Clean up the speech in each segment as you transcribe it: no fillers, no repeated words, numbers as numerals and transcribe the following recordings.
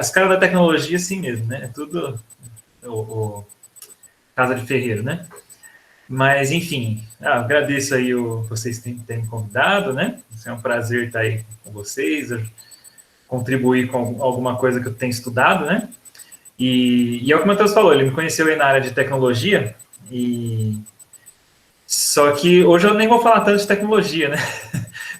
os caras da tecnologia, assim mesmo, né? É tudo o casa de ferreiro, né? Mas, enfim, agradeço aí vocês terem convidado, né? É um prazer estar aí com vocês, contribuir com alguma coisa que eu tenho estudado, né? E é o que o Matheus falou, ele me conheceu aí na área de tecnologia, só que hoje eu nem vou falar tanto de tecnologia, né?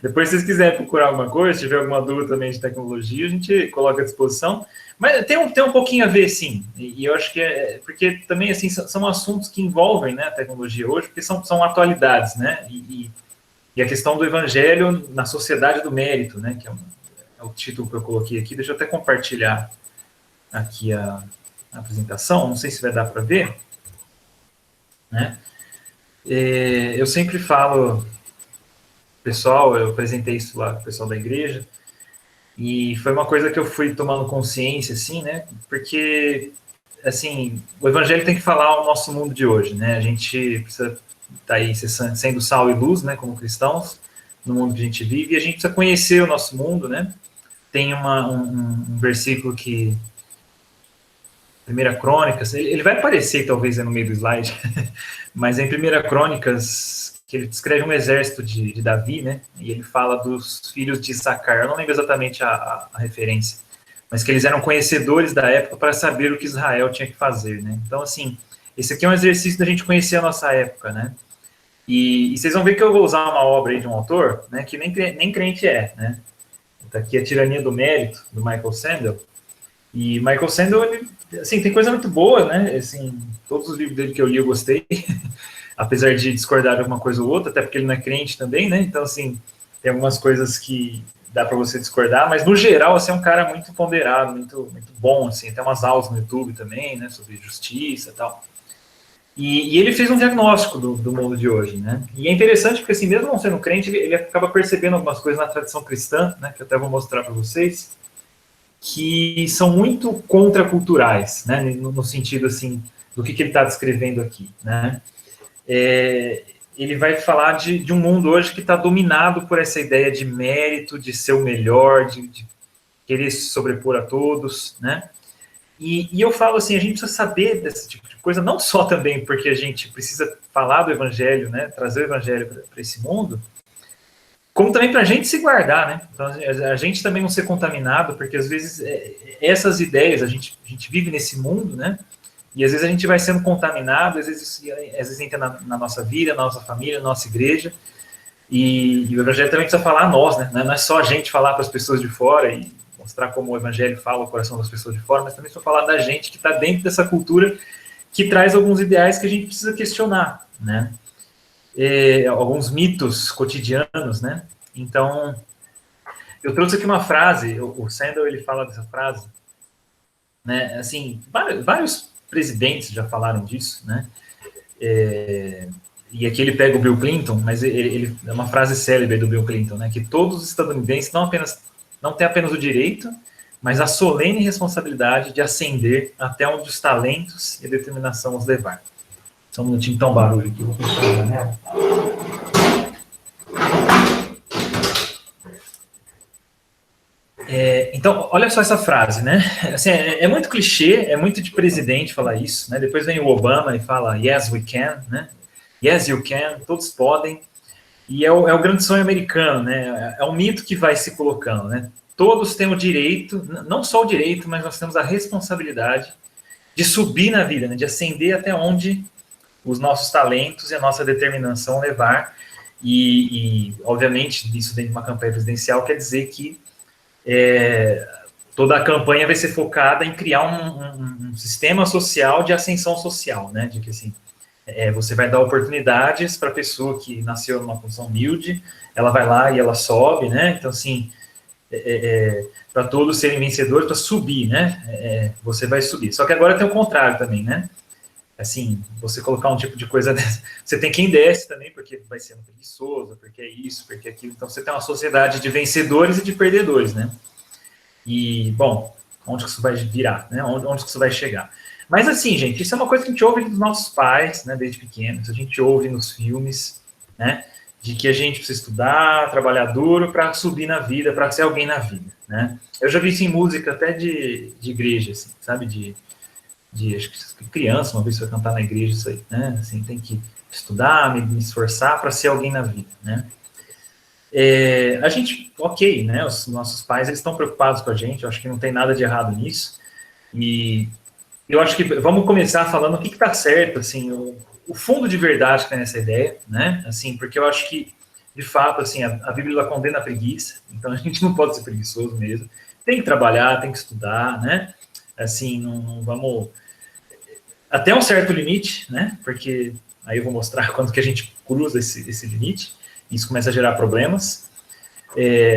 Depois, se vocês quiserem procurar alguma coisa, se tiver alguma dúvida também de tecnologia, a gente coloca à disposição. Mas tem um pouquinho a ver, sim. E eu acho que porque também, assim, são assuntos que envolvem, né, a tecnologia hoje, porque são atualidades, né? E a questão do evangelho na sociedade do mérito, né? Que é o título que eu coloquei aqui. Deixa eu até compartilhar aqui a apresentação. Não sei se vai dar para ver, né? Eu sempre falo, pessoal, eu apresentei isso lá com o pessoal da igreja, e foi uma coisa que eu fui tomando consciência, assim, né? Porque, assim, o evangelho tem que falar ao nosso mundo de hoje, né? A gente precisa estar aí sendo sal e luz, né? Como cristãos, no mundo que a gente vive, e a gente precisa conhecer o nosso mundo, né? Tem um versículo que... Primeira Crônicas, ele vai aparecer talvez no meio do slide, mas em Primeira Crônicas, que ele descreve um exército de Davi, né? E ele fala dos filhos de Issacar, eu não lembro exatamente a referência, mas que eles eram conhecedores da época para saber o que Israel tinha que fazer, né? Então, assim, esse aqui é um exercício da gente conhecer a nossa época, né? E vocês vão ver que eu vou usar uma obra aí de um autor, né? Que nem crente é, né? Tá aqui a Tirania do Mérito, do Michael Sandel. E Michael Sandel, ele, assim, tem coisa muito boa, né? Assim, todos os livros dele que eu li eu gostei, apesar de discordar de uma coisa ou outra, até porque ele não é crente também, né? Então, assim, tem algumas coisas que dá para você discordar, mas no geral, assim, é um cara muito ponderado, muito bom, assim, tem umas aulas no YouTube também, né? Sobre justiça e tal. E ele fez um diagnóstico do mundo de hoje, né? E é interessante porque, assim, mesmo não sendo crente, ele acaba percebendo algumas coisas na tradição cristã, né? Que eu até vou mostrar para vocês, que são muito contraculturais, né, no sentido, assim, do que ele está descrevendo aqui, né. Ele vai falar de um mundo hoje que está dominado por essa ideia de mérito, de ser o melhor, de querer se sobrepor a todos, né. E eu falo assim, a gente precisa saber desse tipo de coisa, não só também porque a gente precisa falar do evangelho, né, trazer o evangelho para esse mundo, como também para a gente se guardar, né? Então, a gente também não ser contaminado, porque às vezes essas ideias, a gente vive nesse mundo, né? E às vezes a gente vai sendo contaminado, às vezes entra na nossa vida, na nossa família, na nossa igreja, e o evangelho também precisa falar a nós, né? Não é só a gente falar para as pessoas de fora e mostrar como o evangelho fala o coração das pessoas de fora, mas também precisa falar da gente que está dentro dessa cultura que traz alguns ideais que a gente precisa questionar, né? Alguns mitos cotidianos, né? Então, eu trouxe aqui uma frase, o Sandel, ele fala dessa frase, né? Assim, vários presidentes já falaram disso, né? E aqui ele pega o Bill Clinton, mas ele é uma frase célebre do Bill Clinton, né? Que todos os estadunidenses não têm apenas o direito, mas a solene responsabilidade de ascender até onde os talentos e a determinação os levar. Só um minutinho, então, barulho aqui. Vou fechar a janela. Então, olha só essa frase, né? Assim, é muito clichê, é muito de presidente falar isso, né? Depois vem o Obama e fala, yes, we can, né? Yes, you can, todos podem. E é o grande sonho americano, né? É um mito que vai se colocando, né? Todos têm o direito, não só o direito, mas nós temos a responsabilidade de subir na vida, né? De ascender até onde os nossos talentos e a nossa determinação levar. E obviamente, isso dentro de uma campanha presidencial quer dizer que toda a campanha vai ser focada em criar um sistema social de ascensão social, né? De que, assim, você vai dar oportunidades para a pessoa que nasceu numa condição humilde, ela vai lá e ela sobe, né? Então, assim, para todos serem vencedores, para subir, né? Você vai subir. Só que agora tem o contrário também, né? Assim, você colocar um tipo de coisa dessa, você tem quem desce também, porque vai sendo preguiçoso, porque é isso, porque é aquilo. Então, você tem uma sociedade de vencedores e de perdedores, né? E, bom, onde que isso vai virar, né? Onde que isso vai chegar? Mas, assim, gente, isso é uma coisa que a gente ouve dos nossos pais, né, desde pequenos, a gente ouve nos filmes, né? de que a gente precisa estudar, trabalhar duro para subir na vida, para ser alguém na vida, né? Eu já vi isso em música até de igreja, assim, sabe? Acho que criança, uma vez foi cantar na igreja isso aí, né? Assim, tem que estudar, me esforçar para ser alguém na vida, né? A gente, ok, né? Os nossos pais, eles estão preocupados com a gente, eu acho que não tem nada de errado nisso, e eu acho que vamos começar falando o que está certo, assim, o fundo de verdade que tem nessa ideia, né? Assim, porque eu acho que, de fato, assim, a Bíblia ela condena a preguiça, então a gente não pode ser preguiçoso mesmo. Tem que trabalhar, tem que estudar, né? Assim, não vamos... Até um certo limite, né? Porque aí eu vou mostrar quando que a gente cruza esse limite, isso começa a gerar problemas.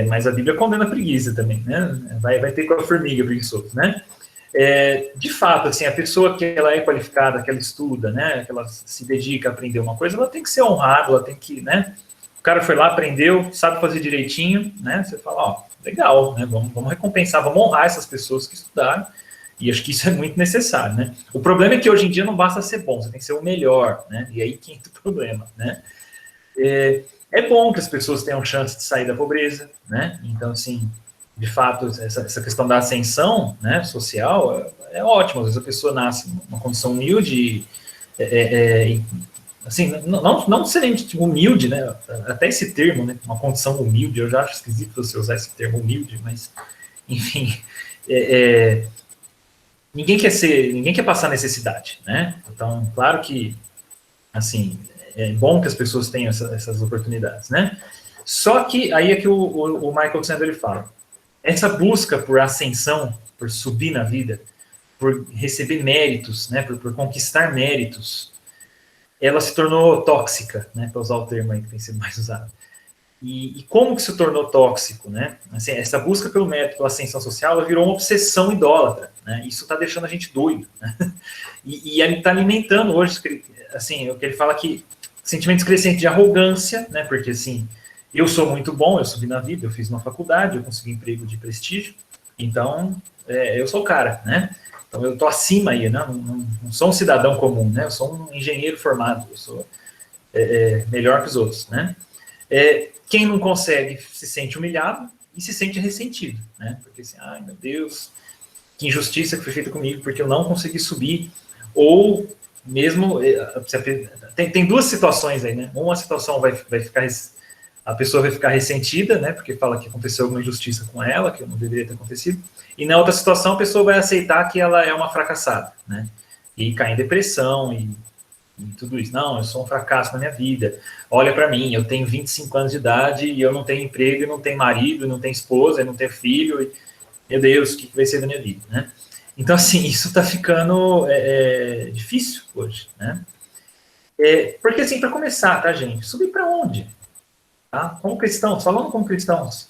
Mas a Bíblia condena a preguiça também, né? Vai ter com a formiga preguiçoso, né? De fato, assim, a pessoa que ela é qualificada, que ela estuda, né, que ela se dedica a aprender uma coisa, ela tem que ser honrada, ela tem que, né, o cara foi lá, aprendeu, sabe fazer direitinho, né, você fala, ó, legal, né, vamos recompensar, vamos honrar essas pessoas que estudaram, e acho que isso é muito necessário, né. O problema é que hoje em dia não basta ser bom, você tem que ser o melhor, né, e aí que entra o problema, né. É bom que as pessoas tenham chance de sair da pobreza, né, então, assim, de fato, essa questão da ascensão, né, social é ótimo. Às vezes a pessoa nasce numa condição humilde, assim, não necessariamente humilde, né, até esse termo, né, uma condição humilde, eu já acho esquisito você usar esse termo humilde, mas, enfim, ninguém quer passar necessidade, né, então, claro que, assim, é bom que as pessoas tenham essas oportunidades, né, só que aí é que o Michael Sandler ele fala, essa busca por ascensão, por subir na vida, por receber méritos, né, por conquistar méritos, ela se tornou tóxica, né, para usar o termo aí que tem sido mais usado. E como que se tornou tóxico, né? Assim, essa busca pelo mérito, pela ascensão social, ela virou uma obsessão idólatra, né? Isso está deixando a gente doido, né? E ele está alimentando hoje, assim, o que ele fala que sentimentos crescentes de arrogância, né? Porque assim, eu sou muito bom, eu subi na vida, eu fiz uma faculdade, eu consegui emprego de prestígio, então eu sou o cara, né? Então eu tô acima aí, né? Não sou um cidadão comum, né? Eu sou um engenheiro formado, eu sou melhor que os outros, né? Quem não consegue se sente humilhado e se sente ressentido, né? Porque assim, ai meu Deus, que injustiça que foi feita comigo porque eu não consegui subir, ou mesmo tem duas situações aí, né? Uma situação vai ficar a pessoa vai ficar ressentida, né, porque fala que aconteceu alguma injustiça com ela, que não deveria ter acontecido, e na outra situação a pessoa vai aceitar que ela é uma fracassada, né, e cai em depressão e tudo isso. Não, eu sou um fracasso na minha vida, olha para mim, eu tenho 25 anos de idade e eu não tenho emprego, e não tenho marido, e não tenho esposa, e não tenho filho, e, meu Deus, o que vai ser da minha vida, né? Então, assim, isso está ficando difícil hoje, né? Porque, assim, para começar, tá, gente? Subir para onde? Tá? Como cristãos, falando como cristãos,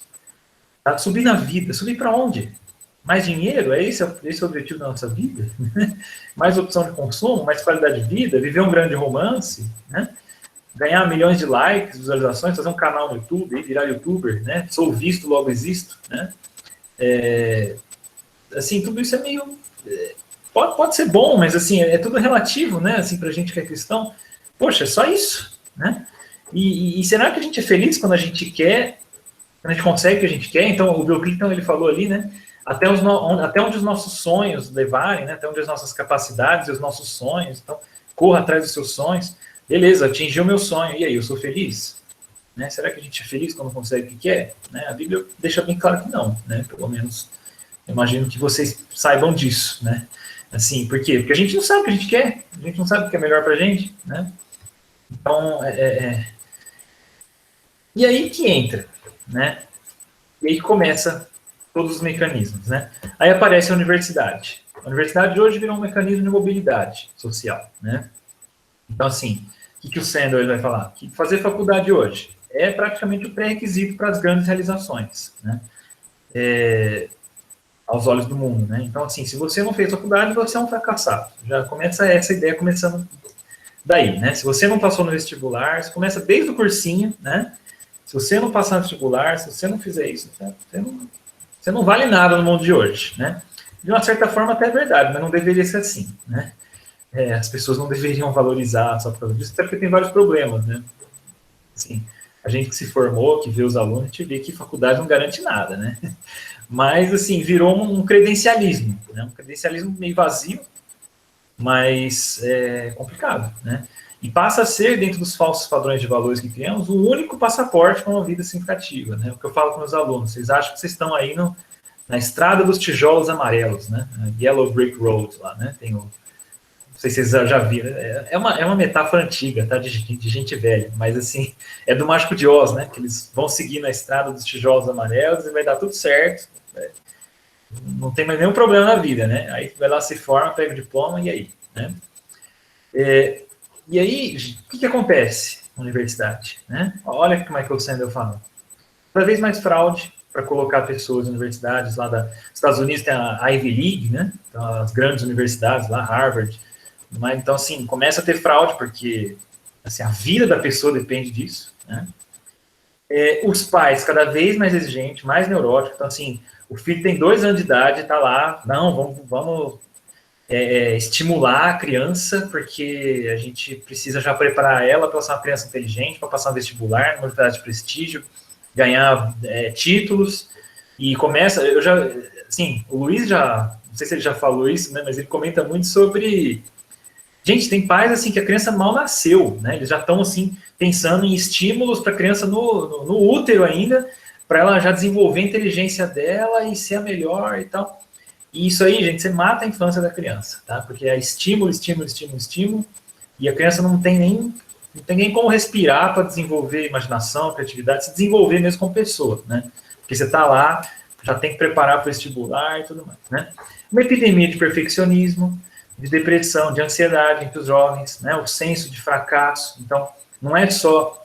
tá? Subir na vida, subir para onde? Mais dinheiro? Esse o objetivo da nossa vida? Mais opção de consumo, mais qualidade de vida, viver um grande romance, né? Ganhar milhões de likes, visualizações, fazer um canal no YouTube, virar youtuber, né? Sou visto, logo existo, né? Assim, tudo isso é meio... Pode ser bom, mas assim, é tudo relativo, né? Assim, pra gente que é cristão, poxa, é só isso, né? E será que a gente é feliz quando a gente quer, quando a gente consegue o que a gente quer? Então, o Bill Clinton, ele falou ali, né? Até onde os nossos sonhos levarem, né? Até onde as nossas capacidades e os nossos sonhos. Então, corra atrás dos seus sonhos. Beleza, atingiu o meu sonho. E aí, eu sou feliz? Né? Será que a gente é feliz quando consegue o que quer? Né? A Bíblia deixa bem claro que não, né? Pelo menos, eu imagino que vocês saibam disso, né? Assim, por quê? Porque a gente não sabe o que a gente quer. A gente não sabe o que é melhor pra gente, né? Então, E aí que entra, né? E aí começa todos os mecanismos, né? Aí aparece a universidade. A universidade hoje virou um mecanismo de mobilidade social, né? Então, assim, o que o Sandler vai falar? Que fazer faculdade hoje é praticamente o pré-requisito para as grandes realizações, né? Aos olhos do mundo, né? Então, assim, se você não fez faculdade, você é um fracassado. Já começa essa ideia começando daí, né? Se você não passou no vestibular, você começa desde o cursinho, né? Se você não passar no vestibular, se você não fizer isso, você não vale nada no mundo de hoje, né? De uma certa forma até é verdade, mas não deveria ser assim, né? As pessoas não deveriam valorizar só por causa disso, até porque tem vários problemas, né? Assim, A gente que se formou, que vê os alunos, a gente vê que faculdade não garante nada, né? Mas, assim, virou um credencialismo, né? Um credencialismo meio vazio, mas é complicado, né? E passa a ser, dentro dos falsos padrões de valores que criamos, o único passaporte para uma vida significativa, né? O que eu falo com meus alunos, vocês acham que vocês estão aí na estrada dos tijolos amarelos, né? Yellow Brick Road lá, né? Tem o, não sei se vocês já viram, é uma metáfora antiga, tá? De gente velha, mas assim, é do Mágico de Oz, né? Que eles vão seguir na estrada dos tijolos amarelos e vai dar tudo certo, né? Não tem mais nenhum problema na vida, né? Aí vai lá, se forma, pega o diploma e aí, né? E aí, o que acontece na universidade, né? Olha como é que o Sandel fala. Cada vez mais fraude para colocar pessoas em universidades lá dos Estados Unidos, tem a Ivy League, né? Então, as grandes universidades lá, Harvard. Mas, então, assim, começa a ter fraude porque assim, a vida da pessoa depende disso, né? Os pais cada vez mais exigentes, mais neuróticos. Então, assim, o filho tem 2 anos de idade, tá lá, não, vamos estimular a criança, porque a gente precisa já preparar ela para ser uma criança inteligente, para passar um vestibular, numa universidade de prestígio, ganhar títulos, e começa, assim, o Luiz já, não sei se ele já falou isso, né, mas ele comenta muito sobre, gente, tem pais, assim, que a criança mal nasceu, né, eles já estão, assim, pensando em estímulos para a criança no útero ainda, para ela já desenvolver a inteligência dela e ser a melhor e tal. E isso aí, gente, você mata a infância da criança, tá? Porque é estímulo, estímulo, estímulo, estímulo, e a criança não tem nem como respirar para desenvolver imaginação, criatividade, se desenvolver mesmo como pessoa, né? Porque você está lá, já tem que preparar para o vestibular e tudo mais, né? Uma epidemia de perfeccionismo, de depressão, de ansiedade entre os jovens, né? O senso de fracasso. Então, não é só,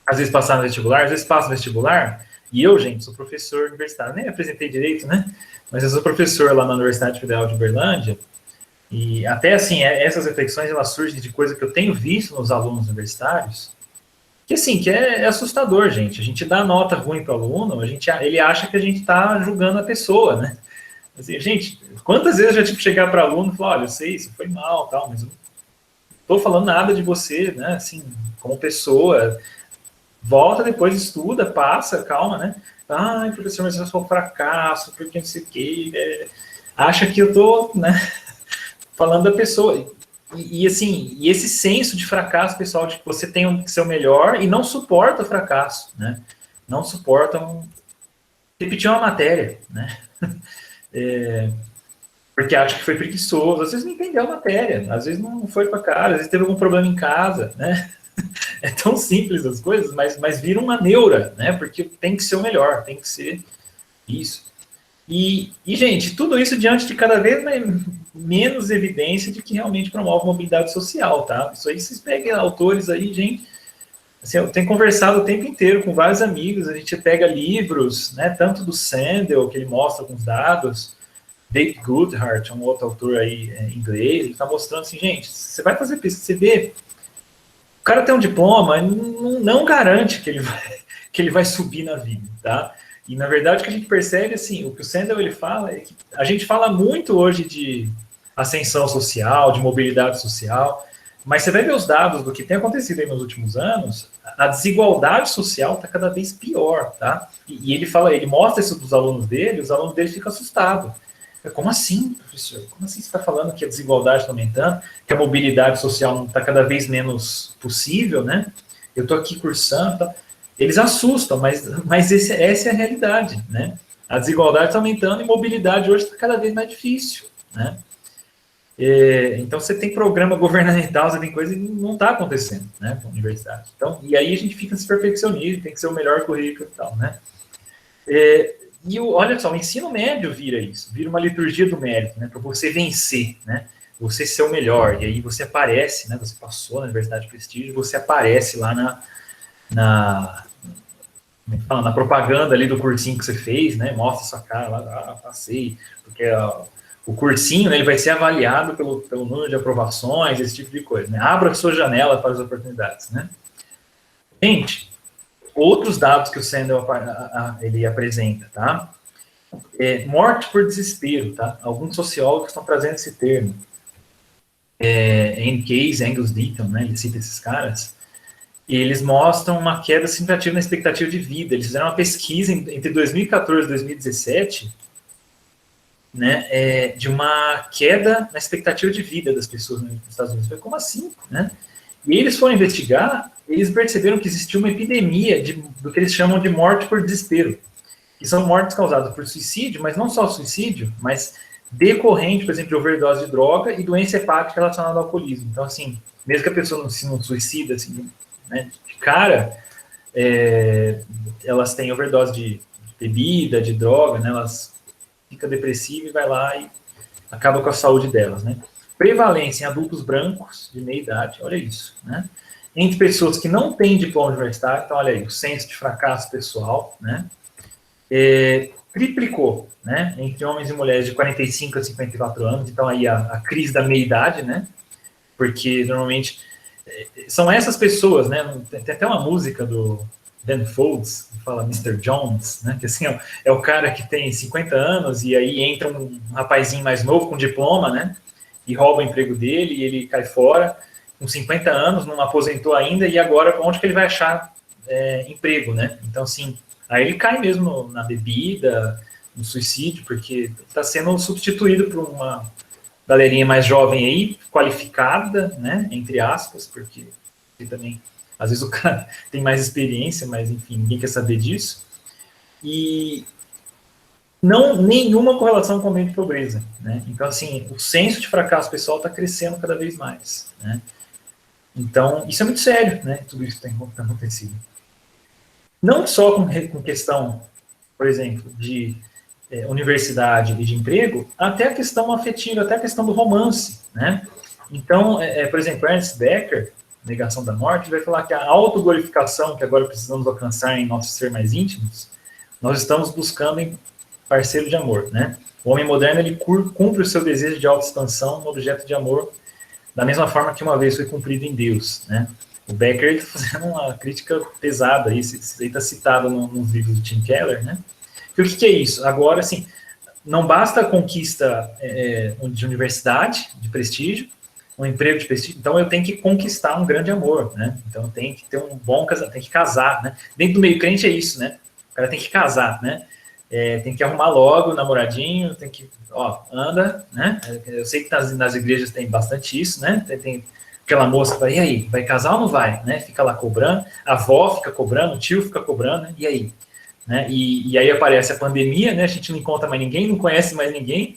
às vezes, passar no vestibular, às vezes passa no vestibular, e eu, gente, sou professor universitário, nem apresentei direito, né? Mas eu sou professor lá na Universidade Federal de Uberlândia, e até assim, essas reflexões, elas surgem de coisa que eu tenho visto nos alunos universitários, que assim, que é assustador, gente. A gente dá nota ruim para o aluno, ele acha que a gente está julgando a pessoa, né? Assim, gente, quantas vezes eu já tive que chegar para aluno e falar, olha, eu sei, isso foi mal, tal, mas eu não estou falando nada de você, né? Assim, como pessoa, volta depois, estuda, passa, calma, né? Ai, professor, mas eu sou um fracasso, porque não sei o quê. Acha que eu tô, né, falando da pessoa. Assim, e esse senso de fracasso, pessoal, de que você tem que ser o melhor e não suporta o fracasso, né? Não suporta repetir uma matéria, né? Porque acha que foi preguiçoso, às vezes não entendeu a matéria, às vezes não foi para cara, às vezes teve algum problema em casa, né? É tão simples as coisas, mas vira uma neura, né? Porque tem que ser o melhor, tem que ser isso. Gente, tudo isso diante de cada vez menos evidência de que realmente promove mobilidade social, tá? Isso aí, vocês peguem autores aí, gente. Assim, eu tenho conversado o tempo inteiro com vários amigos, a gente pega livros, né? Tanto do Sandel, que ele mostra alguns dados, David Goodhart, um outro autor aí inglês, ele está mostrando assim, gente, você vai fazer pesquisa, você vê. O cara tem um diploma, não garante que ele vai subir na vida, tá? E, na verdade, o que a gente percebe, assim, o que o Sandel ele fala é que a gente fala muito hoje de ascensão social, de mobilidade social, mas você vai ver os dados do que tem acontecido aí nos últimos anos, a desigualdade social está cada vez pior, tá? E ele mostra isso para os alunos dele, os alunos dele ficam assustados. Como assim, professor? Como assim você está falando que a desigualdade está aumentando, que a mobilidade social está cada vez menos possível, né? Eu estou aqui cursando, tá? Eles assustam, mas essa é a realidade, né? A desigualdade está aumentando e mobilidade hoje está cada vez mais difícil, né? Então você tem programa governamental, você tem coisa que não está acontecendo, né, com a universidade. Então, e aí a gente fica se perfeccionando, tem que ser o melhor currículo e tal, né? Olha só, o ensino médio vira isso, vira uma liturgia do mérito, né, para você vencer, né, você ser o melhor, e aí você aparece, né, você passou na Universidade de Prestígio, você aparece lá na propaganda ali do cursinho que você fez, né, mostra sua cara lá, passei, porque o cursinho, né, ele vai ser avaliado pelo número de aprovações, esse tipo de coisa, né, abra sua janela para as oportunidades, né. Gente, outros dados que o Sandel ele apresenta, tá? Morte por desespero, tá? Alguns sociólogos estão trazendo esse termo. Anne Case, Angus Deaton, né? Ele cita esses caras. E eles mostram uma queda significativa na expectativa de vida. Eles fizeram uma pesquisa entre 2014 e 2017, né, de uma queda na expectativa de vida das pessoas nos Estados Unidos. Foi como assim? Né? E eles foram investigar, eles perceberam que existia uma epidemia do que eles chamam de morte por desespero, que são mortes causadas por suicídio, mas não só suicídio, mas decorrente, por exemplo, de overdose de droga e doença hepática relacionada ao alcoolismo. Então, assim, mesmo que a pessoa não se suicida, assim, né, de cara, elas têm overdose de bebida, de droga, né, elas ficam depressivas e vai lá e acaba com a saúde delas, né. Prevalência em adultos brancos de meia idade, olha isso, né, entre pessoas que não têm diploma universitário, então olha aí, o senso de fracasso pessoal, né, triplicou, né, entre homens e mulheres de 45 a 54 anos, então aí a crise da meia-idade, né, porque normalmente são essas pessoas, né, tem até uma música do Ben Folds, que fala Mr. Jones, né, que assim, é o cara que tem 50 anos e aí entra um rapazinho mais novo com diploma, né, e rouba o emprego dele e ele cai fora, com 50 anos, não aposentou ainda, e agora onde que ele vai achar emprego, né, então assim, aí ele cai mesmo na bebida, no suicídio, porque está sendo substituído por uma galerinha mais jovem aí, qualificada, né, entre aspas, porque também, às vezes o cara tem mais experiência, mas enfim, ninguém quer saber disso. E não nenhuma correlação com o aumento de pobreza, né? Então, assim, o senso de fracasso pessoal está crescendo cada vez mais, né? Então, isso é muito sério, né? Tudo isso tem acontecido. Não só com questão, por exemplo, de universidade e de emprego, até a questão afetiva, até a questão do romance, né? Então, por exemplo, Ernst Becker, Negação da Morte, vai falar que a autoglorificação que agora precisamos alcançar em nosso ser mais íntimos, nós estamos buscando em parceiro de amor, né? O homem moderno, ele cumpre o seu desejo de autoexpansão no objeto de amor, da mesma forma que uma vez foi cumprido em Deus, né? O Becker está fazendo uma crítica pesada, isso aí está citado nos livros do Tim Keller, né? E o que é isso? Agora, assim, não basta a conquista de universidade, de prestígio, um emprego de prestígio, então eu tenho que conquistar um grande amor, né? Então eu tenho que ter um bom casamento, tem que casar, né? Dentro do meio crente é isso, né? O cara tem que casar, né? Tem que arrumar logo o namoradinho, tem que, anda, né? Eu sei que nas igrejas tem bastante isso, né? Tem aquela moça que fala, e aí, vai casar ou não vai? Né? Fica lá cobrando, a avó fica cobrando, o tio fica cobrando, né? E aí? Né? E aí aparece a pandemia, né? A gente não encontra mais ninguém, não conhece mais ninguém.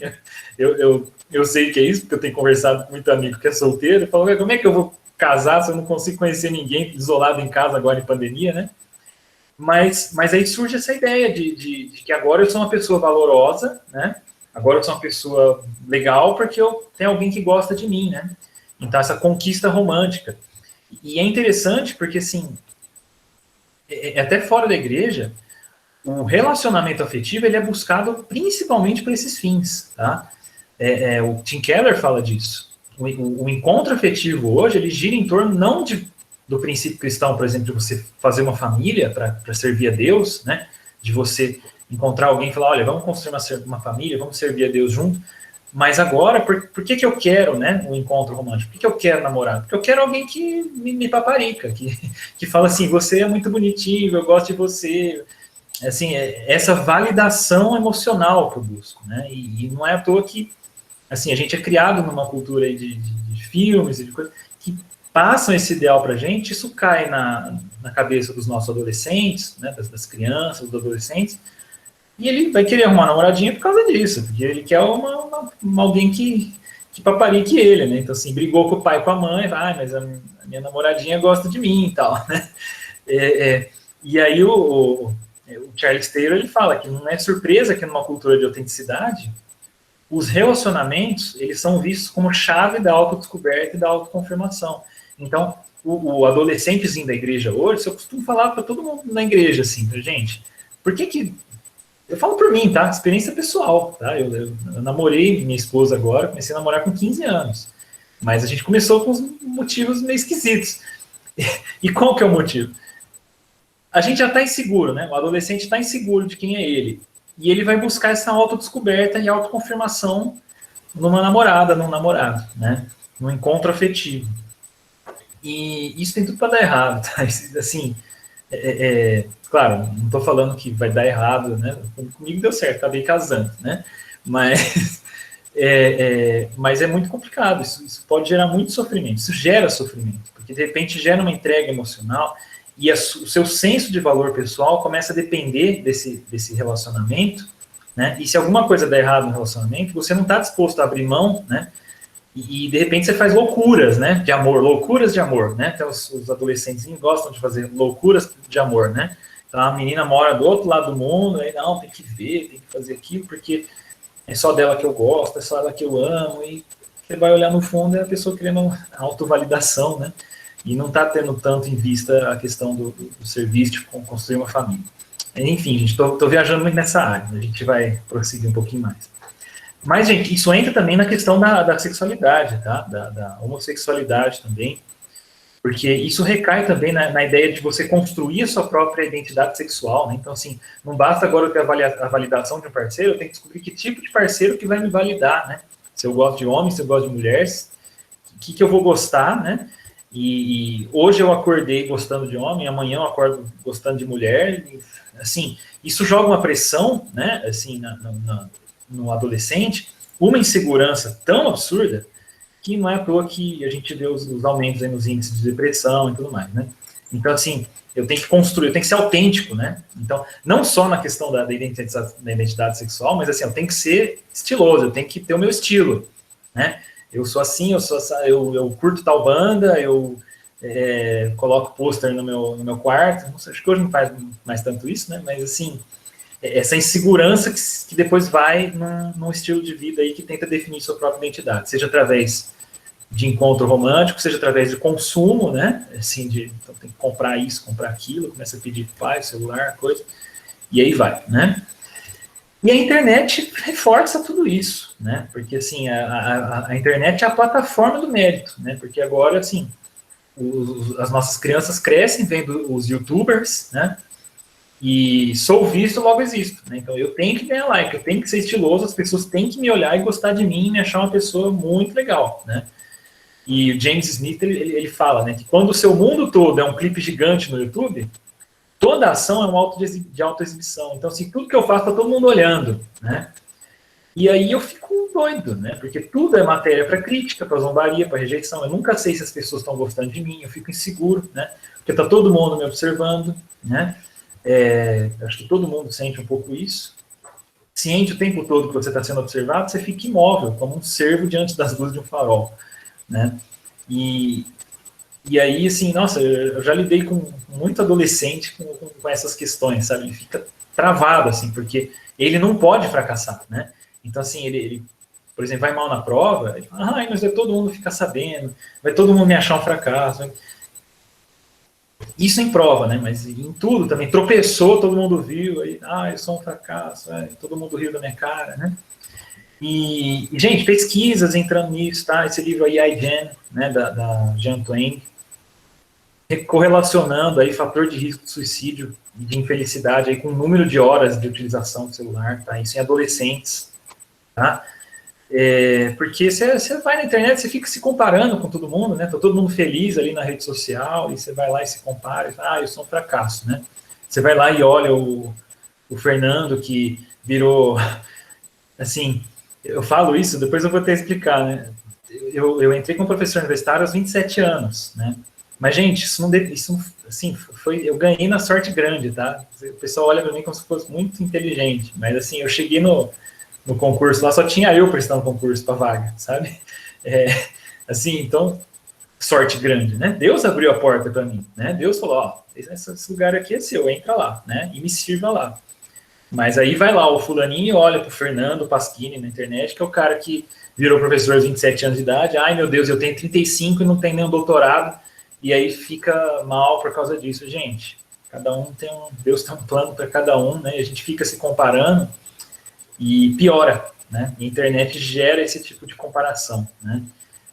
Eu sei que é isso, porque eu tenho conversado com muito amigo que é solteiro, eu falo, como é que eu vou casar se eu não consigo conhecer ninguém isolado em casa agora em pandemia, né? Mas aí surge essa ideia de que agora eu sou uma pessoa valorosa, né? Agora eu sou uma pessoa legal porque eu tenho alguém que gosta de mim, né? Então, essa conquista romântica. E é interessante porque, assim, até fora da igreja, o relacionamento afetivo ele é buscado principalmente por esses fins, tá? O Tim Keller fala disso. O encontro afetivo hoje, ele gira em torno não do princípio cristão, por exemplo, de você fazer uma família para servir a Deus, né? De você encontrar alguém e falar, olha, vamos construir uma família, vamos servir a Deus junto. Mas agora, por que eu quero, né, um encontro romântico? Por que eu quero namorar? Porque eu quero alguém que me paparica, que fala assim, você é muito bonitinho, eu gosto de você. Assim, essa validação emocional que eu busco, né? E não é à toa que, assim, a gente é criado numa cultura aí de filmes e de coisas que passam esse ideal pra gente, isso cai na cabeça dos nossos adolescentes, né, das crianças, dos adolescentes, e ele vai querer arrumar namoradinha por causa disso, porque ele quer alguém que paparique ele, né? Então, assim, brigou com o pai e com a mãe, mas a minha namoradinha gosta de mim e tal, né? E aí o Charles Taylor, ele fala que não é surpresa que numa cultura de autenticidade, os relacionamentos, eles são vistos como chave da autodescoberta e da autoconfirmação. Então, o adolescentezinho da igreja hoje, eu costumo falar para todo mundo na igreja, assim, gente, por que eu falo por mim, tá? Experiência pessoal, tá? Eu namorei minha esposa agora, comecei a namorar com 15 anos. Mas a gente começou com uns motivos meio esquisitos. E qual que é o motivo? A gente já está inseguro, né? O adolescente está inseguro de quem é ele. E ele vai buscar essa autodescoberta e autoconfirmação numa namorada, num namorado, né? Num encontro afetivo. E isso tem tudo para dar errado, tá? Assim, claro, não estou falando que vai dar errado, né? Comigo deu certo, acabei casando, né? Mas mas é muito complicado, isso pode gerar muito sofrimento, isso gera sofrimento, porque de repente gera uma entrega emocional e o seu senso de valor pessoal começa a depender desse relacionamento, né? E se alguma coisa der errado no relacionamento, você não está disposto a abrir mão, né? E de repente você faz loucuras, né? De amor, loucuras de amor, né? Então os adolescentes gostam de fazer loucuras de amor, né? Então a menina mora do outro lado do mundo, aí não, tem que ver, tem que fazer aquilo, porque é só dela que eu gosto, é só ela que eu amo, e você vai olhar no fundo, é a pessoa querendo autovalidação, né? E não está tendo tanto em vista a questão do serviço de construir uma família. Enfim, gente, estou viajando muito nessa área, a gente vai prosseguir um pouquinho mais. Mas, gente, isso entra também na questão da sexualidade, tá? Da homossexualidade também, porque isso recai também na ideia de você construir a sua própria identidade sexual, né? Então, assim, não basta agora eu ter a validação de um parceiro, eu tenho que descobrir que tipo de parceiro que vai me validar, né? Se eu gosto de homens, se eu gosto de mulheres, o que eu vou gostar, né? E hoje eu acordei gostando de homem, amanhã eu acordo gostando de mulher, e, assim, isso joga uma pressão, né? Assim, no adolescente, uma insegurança tão absurda que não é à toa que a gente vê os aumentos aí nos índices de depressão e tudo mais, né? Então, assim, eu tenho que construir, eu tenho que ser autêntico, né? Então, não só na questão da identidade sexual, mas assim, eu tenho que ser estiloso, eu tenho que ter o meu estilo, né? Eu sou assim, eu curto tal banda, eu coloco pôster no meu quarto, não sei, acho que hoje não faz mais tanto isso, né? Mas assim, essa insegurança que depois vai num estilo de vida aí que tenta definir sua própria identidade, seja através de encontro romântico, seja através de consumo, né? Assim, então tem que comprar isso, comprar aquilo, começa a pedir pai, celular, coisa, e aí vai, né? E a internet reforça tudo isso, né? Porque, assim, a internet é a plataforma do mérito, né? Porque agora, assim, as nossas crianças crescem vendo os youtubers, né? E sou visto, logo existo, né? Então eu tenho que ganhar like, eu tenho que ser estiloso, as pessoas têm que me olhar e gostar de mim e me achar uma pessoa muito legal, né? E o James Smith, ele fala, né, que quando o seu mundo todo é um clipe gigante no YouTube, toda ação é um auto de autoexibição. Então, assim, tudo que eu faço tá todo mundo olhando, né? E aí eu fico doido, né? Porque tudo é matéria para crítica, para zombaria, para rejeição. Eu nunca sei se as pessoas estão gostando de mim, eu fico inseguro, né? Porque tá todo mundo me observando, né? Acho que todo mundo sente um pouco isso. Ciente o tempo todo que você está sendo observado, você fica imóvel, como um cervo diante das luzes de um farol, né? E aí, assim, nossa, eu já lidei com muito adolescente com essas questões, sabe? Ele fica travado, assim, porque ele não pode fracassar, né? Então, assim, ele por exemplo, vai mal na prova, ele fala, mas vai todo mundo ficar sabendo, vai todo mundo me achar um fracasso. Isso em prova, né? Mas em tudo também. Tropeçou, todo mundo viu, aí, eu sou um fracasso, todo mundo riu da minha cara, né? E, gente, pesquisas entrando nisso, tá? Esse livro aí, iGen, né, da Jean Twenge, correlacionando aí fator de risco de suicídio e de infelicidade aí com o número de horas de utilização do celular, tá? Isso em adolescentes, tá? Porque você vai na internet, você fica se comparando com todo mundo, né? Tá todo mundo feliz ali na rede social, e você vai lá e se compara e fala, eu sou um fracasso, né? Você vai lá e olha o Fernando, que virou, assim, eu falo isso, depois eu vou até explicar, né? Eu entrei como professor universitário aos 27 anos, né? Mas, gente, isso assim, eu ganhei na sorte grande, tá? O pessoal olha para mim como se fosse muito inteligente, mas, assim, eu cheguei no concurso lá, só tinha eu prestando concurso para vaga, sabe? Assim, então, sorte grande, né? Deus abriu a porta para mim, né? Deus falou, esse lugar aqui é seu, entra lá, né? E me sirva lá. Mas aí vai lá o fulaninho e olha pro Fernando Pasquini na internet, que é o cara que virou professor aos 27 anos de idade. Ai, meu Deus, eu tenho 35 e não tenho nenhum doutorado. E aí fica mal por causa disso, gente. Cada um Deus tem um plano para cada um, né? E a gente fica se comparando e piora, né? A internet gera esse tipo de comparação, né?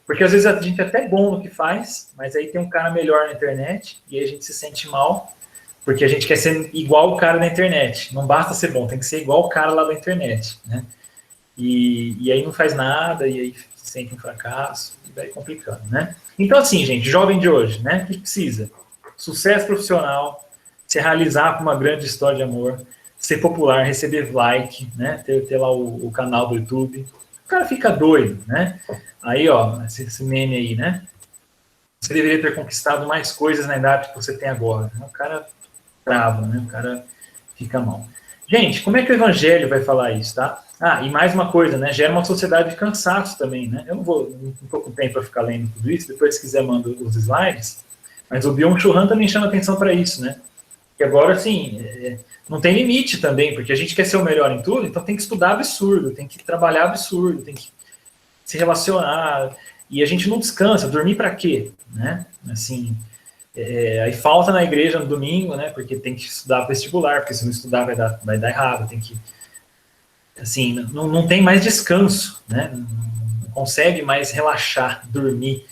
Porque às vezes a gente é até bom no que faz, mas aí tem um cara melhor na internet e aí a gente se sente mal porque a gente quer ser igual o cara da internet. Não basta ser bom, tem que ser igual o cara lá da internet, né? E aí não faz nada, e aí se sente um fracasso, e vai complicando, né? Então, assim, gente, jovem de hoje, né? O que precisa? Sucesso profissional, se realizar com uma grande história de amor, ser popular, receber like, né? Ter lá o canal do YouTube. O cara fica doido, né? Aí, ó, esse meme aí, né? Você deveria ter conquistado mais coisas na idade que você tem agora. O cara trava, né? O cara fica mal. Gente, como é que o evangelho vai falar isso, tá? Ah, e mais uma coisa, né? Gera uma sociedade de cansaço também, né? Eu não vou, não tô com tempo para ficar lendo tudo isso, depois se quiser manda os slides, mas o Byung-Chul Han também chama atenção para isso, né? Que agora, assim, não tem limite também, porque a gente quer ser o melhor em tudo, então tem que estudar absurdo, tem que trabalhar absurdo, tem que se relacionar, e a gente não descansa, dormir para quê, né? Assim, aí falta na igreja no domingo, né? Porque tem que estudar para vestibular, porque se não estudar vai dar errado, tem que, assim, não tem mais descanso, né? Não consegue mais relaxar, dormir,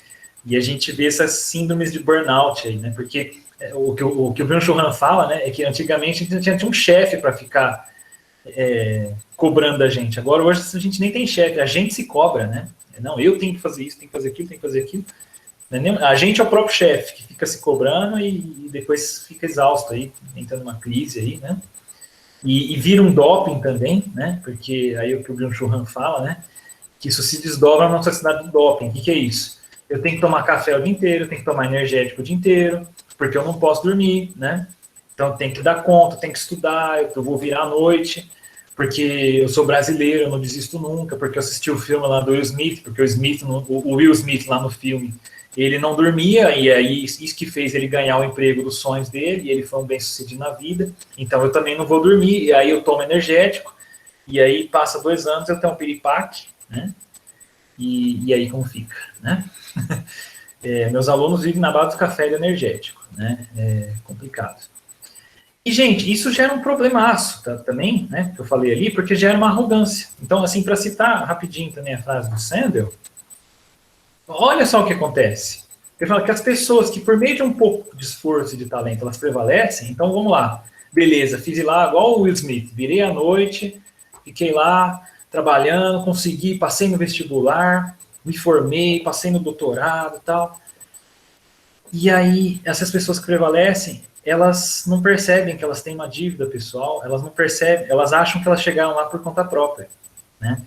e a gente vê essas síndromes de burnout aí, né? Porque o que o Byung-Chul Han fala, né, é que antigamente a gente tinha um chefe para ficar cobrando a gente. Agora, hoje, a gente nem tem chefe, a gente se cobra, né? Não, eu tenho que fazer isso, tenho que fazer aquilo, tenho que fazer aquilo. A gente é o próprio chefe, que fica se cobrando e depois fica exausto aí, entra numa crise aí, né? E vira um doping também, né? Porque aí o que o Byung-Chul Han fala, né? Que isso se desdobra na sociedade do doping. O que é isso? Eu tenho que tomar café o dia inteiro, eu tenho que tomar energético o dia inteiro, porque eu não posso dormir, né? Então tem que dar conta, tem que estudar, eu vou virar à noite, porque eu sou brasileiro, eu não desisto nunca, porque eu assisti o filme lá do Will Smith, porque o Will Smith lá no filme, ele não dormia, e aí isso que fez ele ganhar o emprego dos sonhos dele, e ele foi um bem-sucedido na vida, então eu também não vou dormir, e aí eu tomo energético, e aí passa 2 anos, eu tenho um piripaque, né? E aí como fica, né? Meus alunos vivem na base do café energético, né? É complicado. E, gente, isso gera um problemaço também, né, que eu falei ali, porque gera uma arrogância. Então, assim, para citar rapidinho também a frase do Sandel, olha só o que acontece. Ele fala que as pessoas que, por meio de um pouco de esforço e de talento, elas prevalecem, então vamos lá, beleza, fiz lá igual o Will Smith, virei à noite, fiquei lá trabalhando, consegui, passei no vestibular, me formei, passei no doutorado e tal. E aí, essas pessoas que prevalecem, elas não percebem que elas têm uma dívida pessoal, elas não percebem, elas acham que elas chegaram lá por conta própria, né?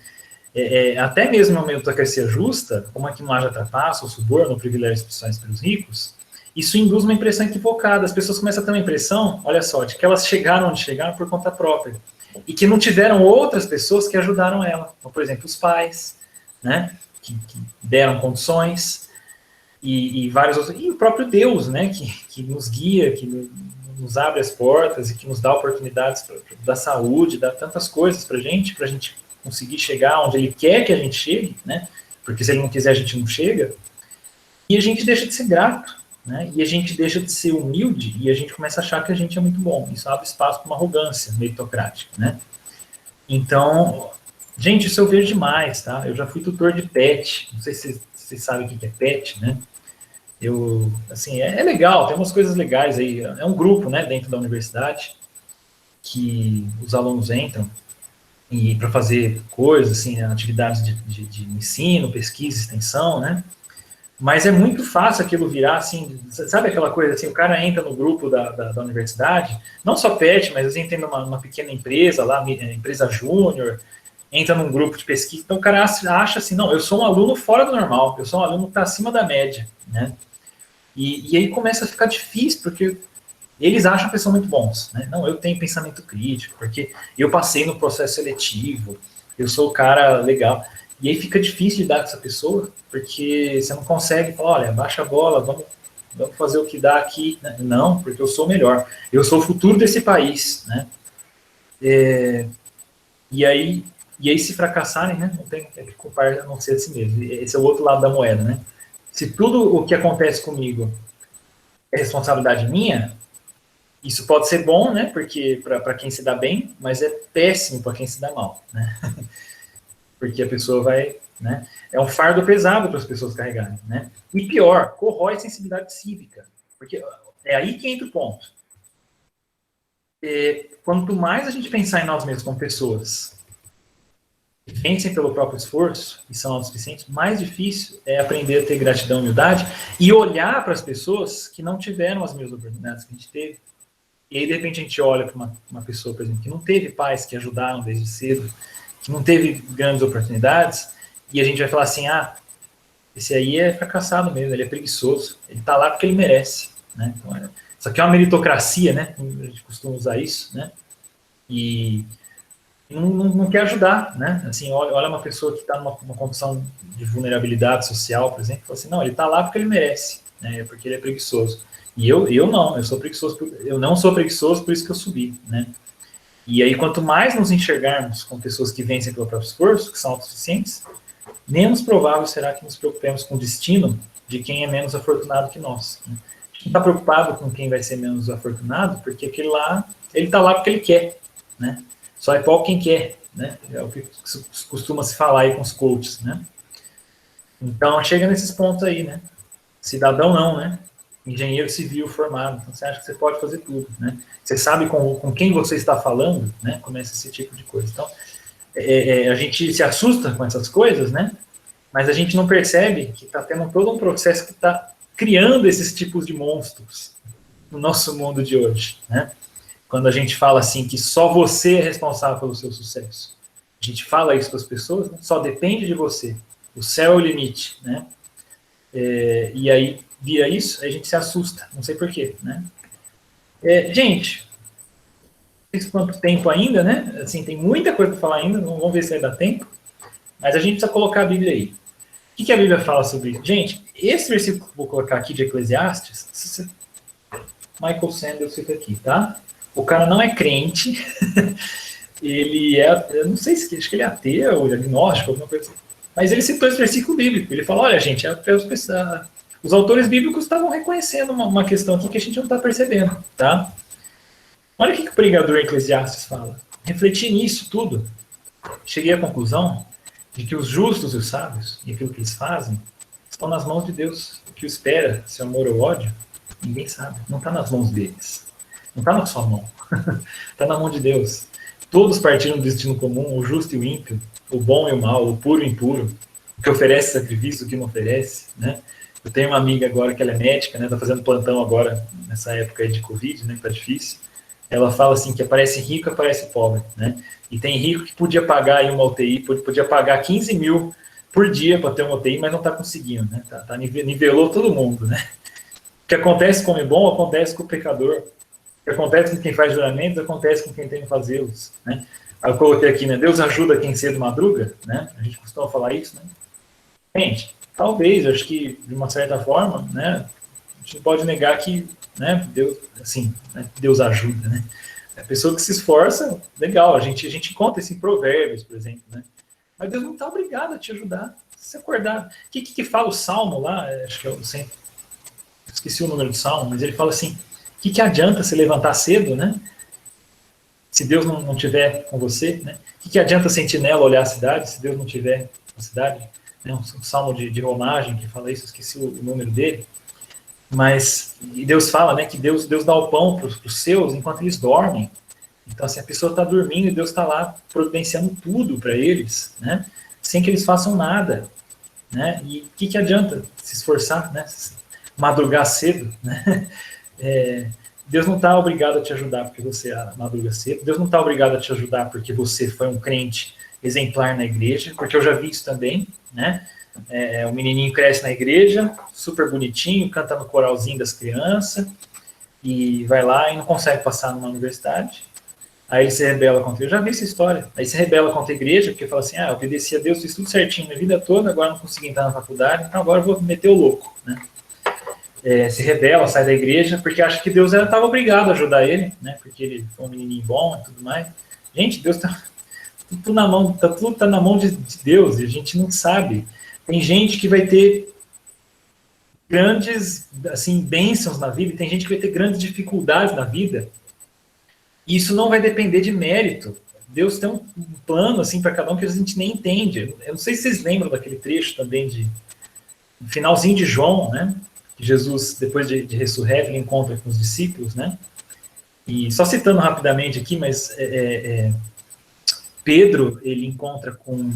Até mesmo no meio da meritocracia justa, como aqui não haja trapaço, ou suborno, ou privilégios especiais para os ricos, isso induz uma impressão equivocada. As pessoas começam a ter uma impressão, olha só, de que elas chegaram onde chegaram por conta própria, e que não tiveram outras pessoas que ajudaram ela, como, por exemplo, os pais, né, que deram condições, e vários outros, e o próprio Deus, né, que nos guia, que nos abre as portas e que nos dá oportunidades da saúde, dá tantas coisas para a gente conseguir chegar onde Ele quer que a gente chegue, né, porque se Ele não quiser a gente não chega, e a gente deixa de ser grato, né, e a gente deixa de ser humilde e a gente começa a achar que a gente é muito bom, isso abre espaço para uma arrogância meritocrática, né. Então, gente, isso eu vejo demais, tá, eu já fui tutor de PET, não sei se vocês sabem o que é PET, né? Assim, é legal, tem umas coisas legais aí. É um grupo, né, dentro da universidade que os alunos entram e para fazer coisas, assim, atividades de ensino, pesquisa, extensão, né? Mas é muito fácil aquilo virar, assim, sabe aquela coisa assim, o cara entra no grupo da universidade, não só PET, mas assim, entra numa pequena empresa lá, empresa júnior, entra num grupo de pesquisa, então o cara acha assim, não, eu sou um aluno fora do normal, eu sou um aluno que está acima da média, né? E aí começa a ficar difícil, porque eles acham que são muito bons, né? Não, eu tenho pensamento crítico, porque eu passei no processo seletivo, eu sou o cara legal. E aí fica difícil lidar com essa pessoa, porque você não consegue falar, olha, baixa a bola, vamos fazer o que dá aqui. Não, porque eu sou o melhor. Eu sou o futuro desse país, né? E aí, se fracassarem, né, não tem que culpar a não ser de si mesmo. Esse é o outro lado da moeda, né? Se tudo o que acontece comigo é responsabilidade minha, isso pode ser bom, né? Porque para quem se dá bem, mas é péssimo para quem se dá mal, né? Porque a pessoa vai, né? É um fardo pesado para as pessoas carregarem, né? E pior, corrói a sensibilidade cívica, porque é aí que entra o ponto. Quanto mais a gente pensar em nós mesmos como pessoas vencem pelo próprio esforço e são autossuficientes, mais difícil é aprender a ter gratidão e humildade e olhar para as pessoas que não tiveram as mesmas oportunidades que a gente teve. E aí, de repente, a gente olha para uma pessoa, por exemplo, que não teve pais que ajudaram desde cedo, que não teve grandes oportunidades, e a gente vai falar assim, esse aí é fracassado mesmo, ele é preguiçoso, ele está lá porque ele merece, né? Então, isso aqui é uma meritocracia, né? A gente costuma usar isso, né? E não quer ajudar, né? Assim, olha uma pessoa que está numa condição de vulnerabilidade social, por exemplo, e fala assim, não, ele está lá porque ele merece, né? Porque ele é preguiçoso. E eu não, eu sou preguiçoso, eu não sou preguiçoso, por isso que eu subi, né? E aí, quanto mais nos enxergarmos com pessoas que vencem pelo próprio esforço, que são autossuficientes, menos provável será que nos preocupemos com o destino de quem é menos afortunado que nós. Né? A gente não está preocupado com quem vai ser menos afortunado, porque aquele lá, ele está lá porque ele quer, né? Só é pobre quem quer, né? É o que costuma se falar aí com os coaches, né? Então, chega nesses pontos aí, né? Cidadão não, né? Engenheiro civil formado. Então, você acha que você pode fazer tudo, né? Você sabe com quem você está falando, né? Começa esse tipo de coisa. Então, a gente se assusta com essas coisas, né? Mas a gente não percebe que está tendo todo um processo que está criando esses tipos de monstros no nosso mundo de hoje, né? Quando a gente fala assim que só você é responsável pelo seu sucesso. A gente fala isso para as pessoas, né? Só depende de você. O céu é o limite, né? E aí, via isso, a gente se assusta. Não sei porquê, né? Gente, não sei quanto tempo ainda, né? Assim, tem muita coisa para falar ainda, vamos ver se vai dar tempo. Mas a gente precisa colocar a Bíblia aí. O que a Bíblia fala sobre isso? Gente, esse versículo que eu vou colocar aqui de Eclesiastes, Michael Sanders fica aqui, tá? O cara não é crente, ele eu não sei se acho que ele é ateu ou agnóstico, alguma coisa assim. Mas ele citou esse versículo bíblico. Ele fala, olha, gente, os autores bíblicos estavam reconhecendo uma questão aqui que a gente não está percebendo, tá? Olha o que o pregador Eclesiastes fala. Refleti nisso tudo. Cheguei à conclusão de que os justos e os sábios, e aquilo que eles fazem, estão nas mãos de Deus. O que o espera, se amor ou ódio, ninguém sabe. Não está nas mãos deles. Não está na sua mão. Está na mão de Deus. Todos partiram do destino comum, o justo e o ímpio, o bom e o mal, o puro e o impuro, o que oferece sacrifício, o que não oferece, né? Eu tenho uma amiga agora que ela é médica, né? Tá fazendo plantão agora, nessa época aí de Covid, né? Que tá difícil. Ela fala assim que aparece rico, aparece pobre, né? E tem rico que podia pagar aí uma UTI, podia pagar 15 mil por dia para ter uma UTI, mas não está conseguindo, né? Nivelou todo mundo, né? O que acontece com o bom, acontece com o pecador. O que acontece com quem faz juramentos, acontece com quem tem que fazê-los, né? Aí eu coloquei aqui, né? Deus ajuda quem cedo madruga, né? A gente costuma falar isso, né? Gente, talvez, acho que de uma certa forma, né? A gente não pode negar que, né? Deus, assim, né, Deus ajuda, né? A pessoa que se esforça, legal, a gente conta isso em Provérbios, por exemplo, né? Mas Deus não está obrigado a te ajudar. Se acordar. O que fala o Salmo lá? Acho que eu sempre esqueci o número do Salmo, mas ele fala assim: o que adianta se levantar cedo, né? Se Deus não tiver com você, né? O que adianta a sentinela olhar a cidade se Deus não tiver na cidade? Né? Um salmo de romagem que fala isso, esqueci o número dele. Mas e Deus fala, né, que Deus dá o pão para os seus enquanto eles dormem. Então, assim, a pessoa está dormindo e Deus está lá providenciando tudo para eles, né? Sem que eles façam nada, né? E o que adianta se esforçar, né? Madrugar cedo, né? Deus não está obrigado a te ajudar porque você madruga cedo. Deus não está obrigado a te ajudar porque você foi um crente exemplar na igreja, porque eu já vi isso também, né? O menininho cresce na igreja, super bonitinho, canta no coralzinho das crianças, e vai lá e não consegue passar numa universidade. Aí ele se rebela contra a igreja. Eu já vi essa história. Aí se rebela contra a igreja, porque fala assim, eu obedeci a Deus, fiz tudo certinho minha vida toda, agora não consegui entrar na faculdade, então agora eu vou meter o louco, né? Se rebela, sai da igreja, porque acha que Deus estava obrigado a ajudar ele, né? Porque ele foi um menininho bom e tudo mais. Gente, Deus está tudo na mão, tudo tá na mão de Deus, e a gente não sabe. Tem gente que vai ter grandes, assim, bênçãos na vida, e tem gente que vai ter grandes dificuldades na vida, e isso não vai depender de mérito. Deus tem um plano, assim, para cada um que a gente nem entende. Eu não sei se vocês lembram daquele trecho também no finalzinho de João, né? Que Jesus, depois de ressurreto, ele encontra com os discípulos, né? E só citando rapidamente aqui, mas Pedro, ele encontra com...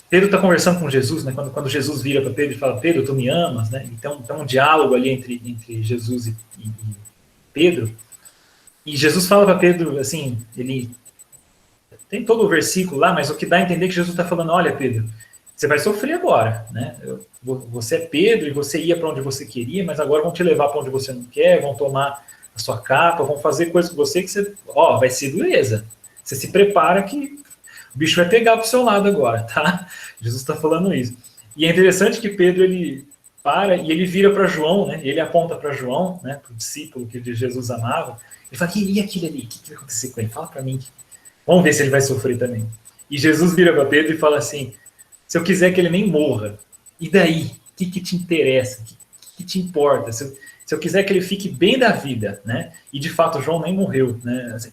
Pedro está conversando com Jesus, né? Quando Jesus vira para Pedro e fala, Pedro, tu me amas, né? Então tem um diálogo ali entre Jesus e Pedro. E Jesus fala para Pedro, assim, ele tem todo o versículo lá, mas o que dá a entender é que Jesus está falando, olha, Pedro, você vai sofrer agora, né? Você é Pedro e você ia para onde você queria, mas agora vão te levar para onde você não quer, vão tomar a sua capa, vão fazer coisas com você que você, vai ser dureza. Você se prepara que o bicho vai pegar pro seu lado agora, tá? Jesus está falando isso. E é interessante que Pedro, ele para e ele vira para João, né? E ele aponta para João, né? Para o discípulo que Jesus amava. Ele fala, e aquele ali? O que vai acontecer com ele? Fala para mim. Vamos ver se ele vai sofrer também. E Jesus vira para Pedro e fala assim, se eu quiser que ele nem morra, e daí? O que te interessa? O que te importa? Se eu quiser que ele fique bem da vida, né? E de fato, João nem morreu, né? Assim,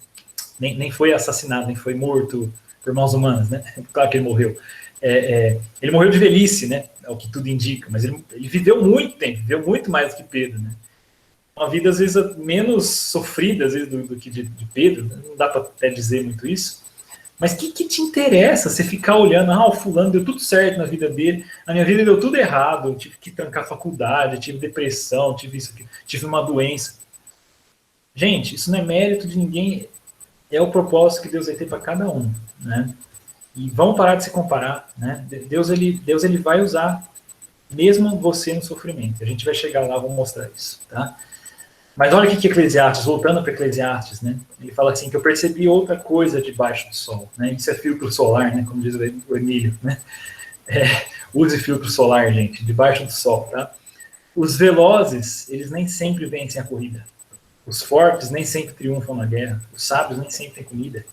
nem foi assassinado, nem foi morto por mãos humanas, né? Claro que ele morreu. Ele morreu de velhice, né? É o que tudo indica, mas ele viveu muito tempo, viveu muito mais do que Pedro, né? Uma vida, às vezes, menos sofrida, às vezes, do que de Pedro, não dá para até dizer muito isso, mas o que te interessa você ficar olhando, o fulano deu tudo certo na vida dele, na minha vida deu tudo errado, eu tive que trancar a faculdade, tive depressão, tive isso aqui, tive uma doença. Gente, isso não é mérito de ninguém, é o propósito que Deus vai ter para cada um, né? E vamos parar de se comparar, né? Deus ele vai usar mesmo você no sofrimento. A gente vai chegar lá, vamos mostrar isso, tá? Mas olha o que Eclesiastes, voltando para Eclesiastes, né? Ele fala assim, que eu percebi outra coisa debaixo do sol, né? Isso é filtro solar, né? Como diz o Emílio, né? Use filtro solar, gente, debaixo do sol, tá? Os velozes, eles nem sempre vencem a corrida. Os fortes nem sempre triunfam na guerra. Os sábios nem sempre têm comida.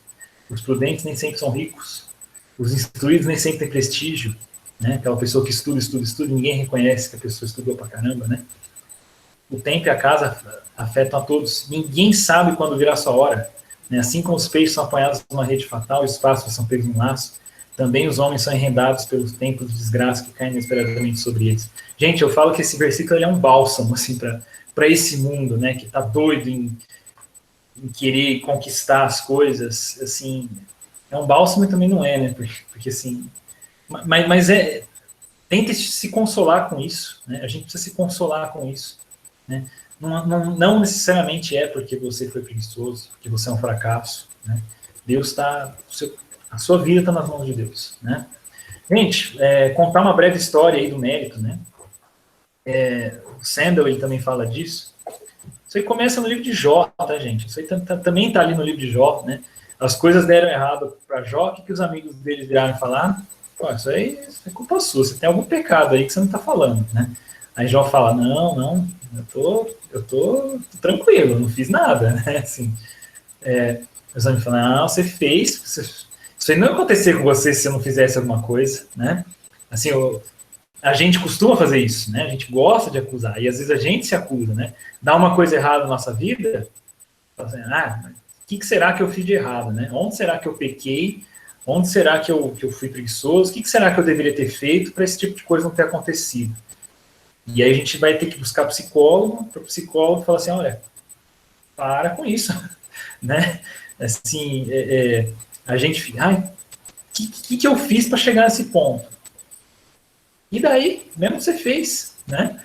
Os prudentes nem sempre são ricos. Os instruídos nem sempre têm prestígio, né? Aquela pessoa que estuda, ninguém reconhece que a pessoa estudou pra caramba, né? O tempo e a casa afetam a todos. Ninguém sabe quando virá a sua hora, né? Assim como os peixes são apanhados numa rede fatal e os pássaros são pegos num laço, também os homens são enredados pelos tempos de desgraça que caem inesperadamente sobre eles. Gente, eu falo que esse versículo ele é um bálsamo, assim, para esse mundo, né? Que tá doido em querer conquistar as coisas, assim... É um bálsamo e também não é, né? Porque assim... Mas tente se consolar com isso, né? A gente precisa se consolar com isso, né? Não necessariamente é porque você foi preguiçoso, porque você é um fracasso, né? Deus está... A sua vida está nas mãos de Deus, né? Gente, contar uma breve história aí do mérito, né? O Sandel, ele também fala disso. Isso aí começa no livro de Jó, tá, gente? Isso aí também está ali no livro de Jó, né? As coisas deram errado para Jó, o que os amigos dele viraram falar? Pô, isso aí é culpa sua, você tem algum pecado aí que você não está falando, né? Aí Jó fala, não, eu tô tranquilo, não fiz nada, né? Assim, os amigos falam, não, você fez, isso aí não ia acontecer com você se você não fizesse alguma coisa, né? Assim, a gente costuma fazer isso, né? A gente gosta de acusar, e às vezes a gente se acusa, né? Dá uma coisa errada na nossa vida, fala assim, o que será que eu fiz de errado, né? Onde será que eu pequei? Onde será que eu fui preguiçoso? O que será que eu deveria ter feito para esse tipo de coisa não ter acontecido? E aí a gente vai ter que buscar psicólogo, para o psicólogo falar assim, olha, para com isso, né? Assim, a gente fica, o que eu fiz para chegar nesse ponto? E daí, mesmo você fez, né?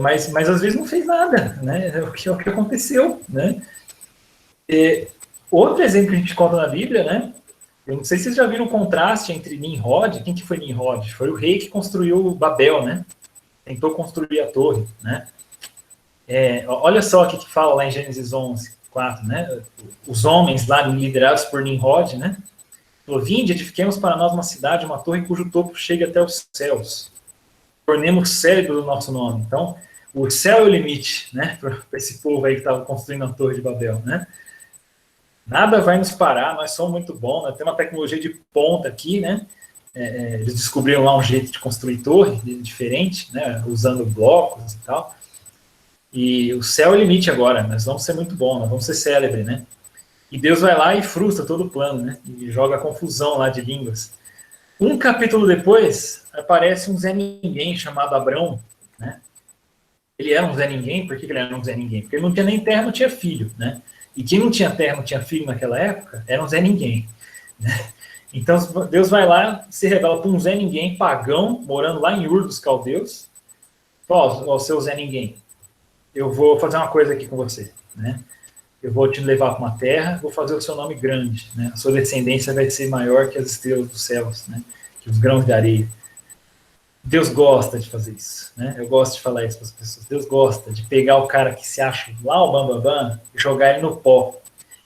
Mas às vezes não fez nada, né? É o que aconteceu, né? Outro exemplo que a gente conta na Bíblia, né? Eu não sei se vocês já viram o contraste entre Nimrod. Quem que foi Nimrod? Foi o rei que construiu Babel, né? Tentou construir a torre, né? Olha só o que fala lá em Gênesis 11, 4, né? Os homens lá liderados por Nimrod, né? Falou, vinde, edifiquemos para nós uma cidade, uma torre cujo topo chegue até os céus. Tornemos cérebro do nosso nome. Então, o céu é o limite, né? Para esse povo aí que estava construindo a torre de Babel, né? Nada vai nos parar, nós somos muito bons, nós temos uma tecnologia de ponta aqui, né? Eles descobriram lá um jeito de construir torre diferente, né? Usando blocos e tal. E o céu é o limite agora, nós vamos ser muito bons, nós vamos ser célebres, né? E Deus vai lá e frustra todo o plano, né? E joga confusão lá de línguas. Um capítulo depois, aparece um Zé Ninguém chamado Abrão, né? Ele era um Zé Ninguém, por que ele era um Zé Ninguém? Porque ele não tinha nem terra, não tinha filho, né? E quem não tinha terra, não tinha filho naquela época, era um Zé Ninguém. Então, Deus vai lá, se revela para um Zé Ninguém, pagão, morando lá em Ur dos Caldeus. Fala, ó, seu Zé Ninguém, eu vou fazer uma coisa aqui com você, né? Eu vou te levar para uma terra, vou fazer o seu nome grande, né? A sua descendência vai ser maior que as estrelas dos céus, né? Que os grãos de areia. Deus gosta de fazer isso, né? Eu gosto de falar isso para as pessoas. Deus gosta de pegar o cara que se acha lá o bambambam e jogar ele no pó.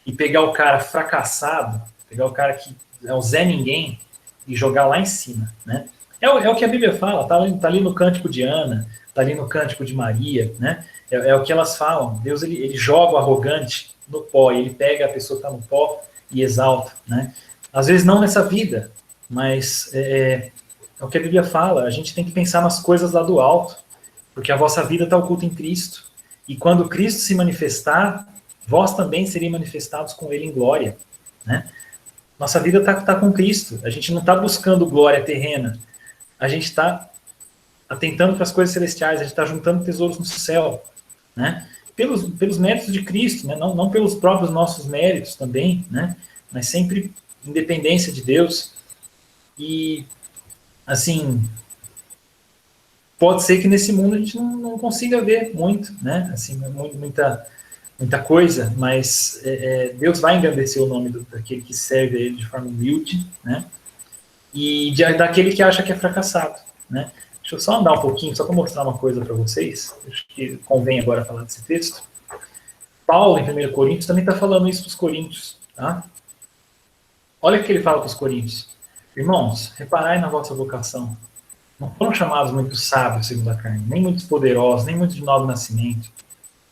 E pegar o cara fracassado, pegar o cara que é o Zé Ninguém e jogar lá em cima, né? É o que a Bíblia fala, tá ali no Cântico de Ana, tá ali no Cântico de Maria, né? É o que elas falam. Deus, ele joga o arrogante no pó, e ele pega a pessoa que está no pó e exalta, né? Às vezes não nessa vida, mas é o que a Bíblia fala. A gente tem que pensar nas coisas lá do alto, porque a vossa vida está oculta em Cristo. E quando Cristo se manifestar, vós também sereis manifestados com ele em glória, né? Nossa vida está com Cristo. A gente não está buscando glória terrena. A gente está atentando para as coisas celestiais. A gente está juntando tesouros no céu, né? Pelos méritos de Cristo, né? Não pelos próprios nossos méritos também, né? Mas sempre independência de Deus. E, assim, pode ser que nesse mundo a gente não consiga ver muito, né? Assim, muita coisa, mas Deus vai engrandecer o nome daquele que serve a ele de forma humilde, né? E daquele que acha que é fracassado, né? Deixa eu só andar um pouquinho, só para mostrar uma coisa para vocês. Acho que convém agora falar desse texto. Paulo, em 1 Coríntios, também está falando isso para os coríntios, tá? Olha o que ele fala para os coríntios. Irmãos, reparai na vossa vocação. Não foram chamados muitos sábios segundo a carne, nem muitos poderosos, nem muitos de nobre nascimento.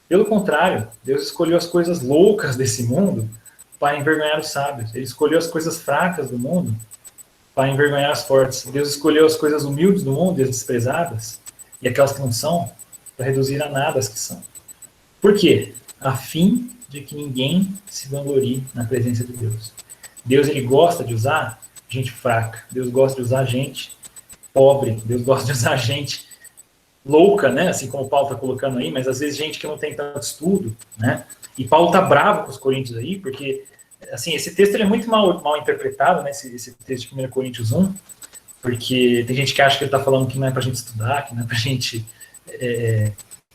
Pelo contrário, Deus escolheu as coisas loucas desse mundo para envergonhar os sábios. Ele escolheu as coisas fracas do mundo para envergonhar as fortes. Deus escolheu as coisas humildes do mundo e as desprezadas, e aquelas que não são, para reduzir a nada as que são. Por quê? A fim de que ninguém se vanglorie na presença de Deus. Deus, ele gosta de usar gente fraca. Deus gosta de usar gente pobre. Deus gosta de usar gente louca, né? Assim como o Paulo está colocando aí, mas às vezes gente que não tem tanto estudo, né? E Paulo está bravo com os coríntios aí, porque assim, esse texto ele é muito mal interpretado, né? Esse texto de 1 Coríntios 1, porque tem gente que acha que ele está falando que não é para a gente estudar, que não é para a gente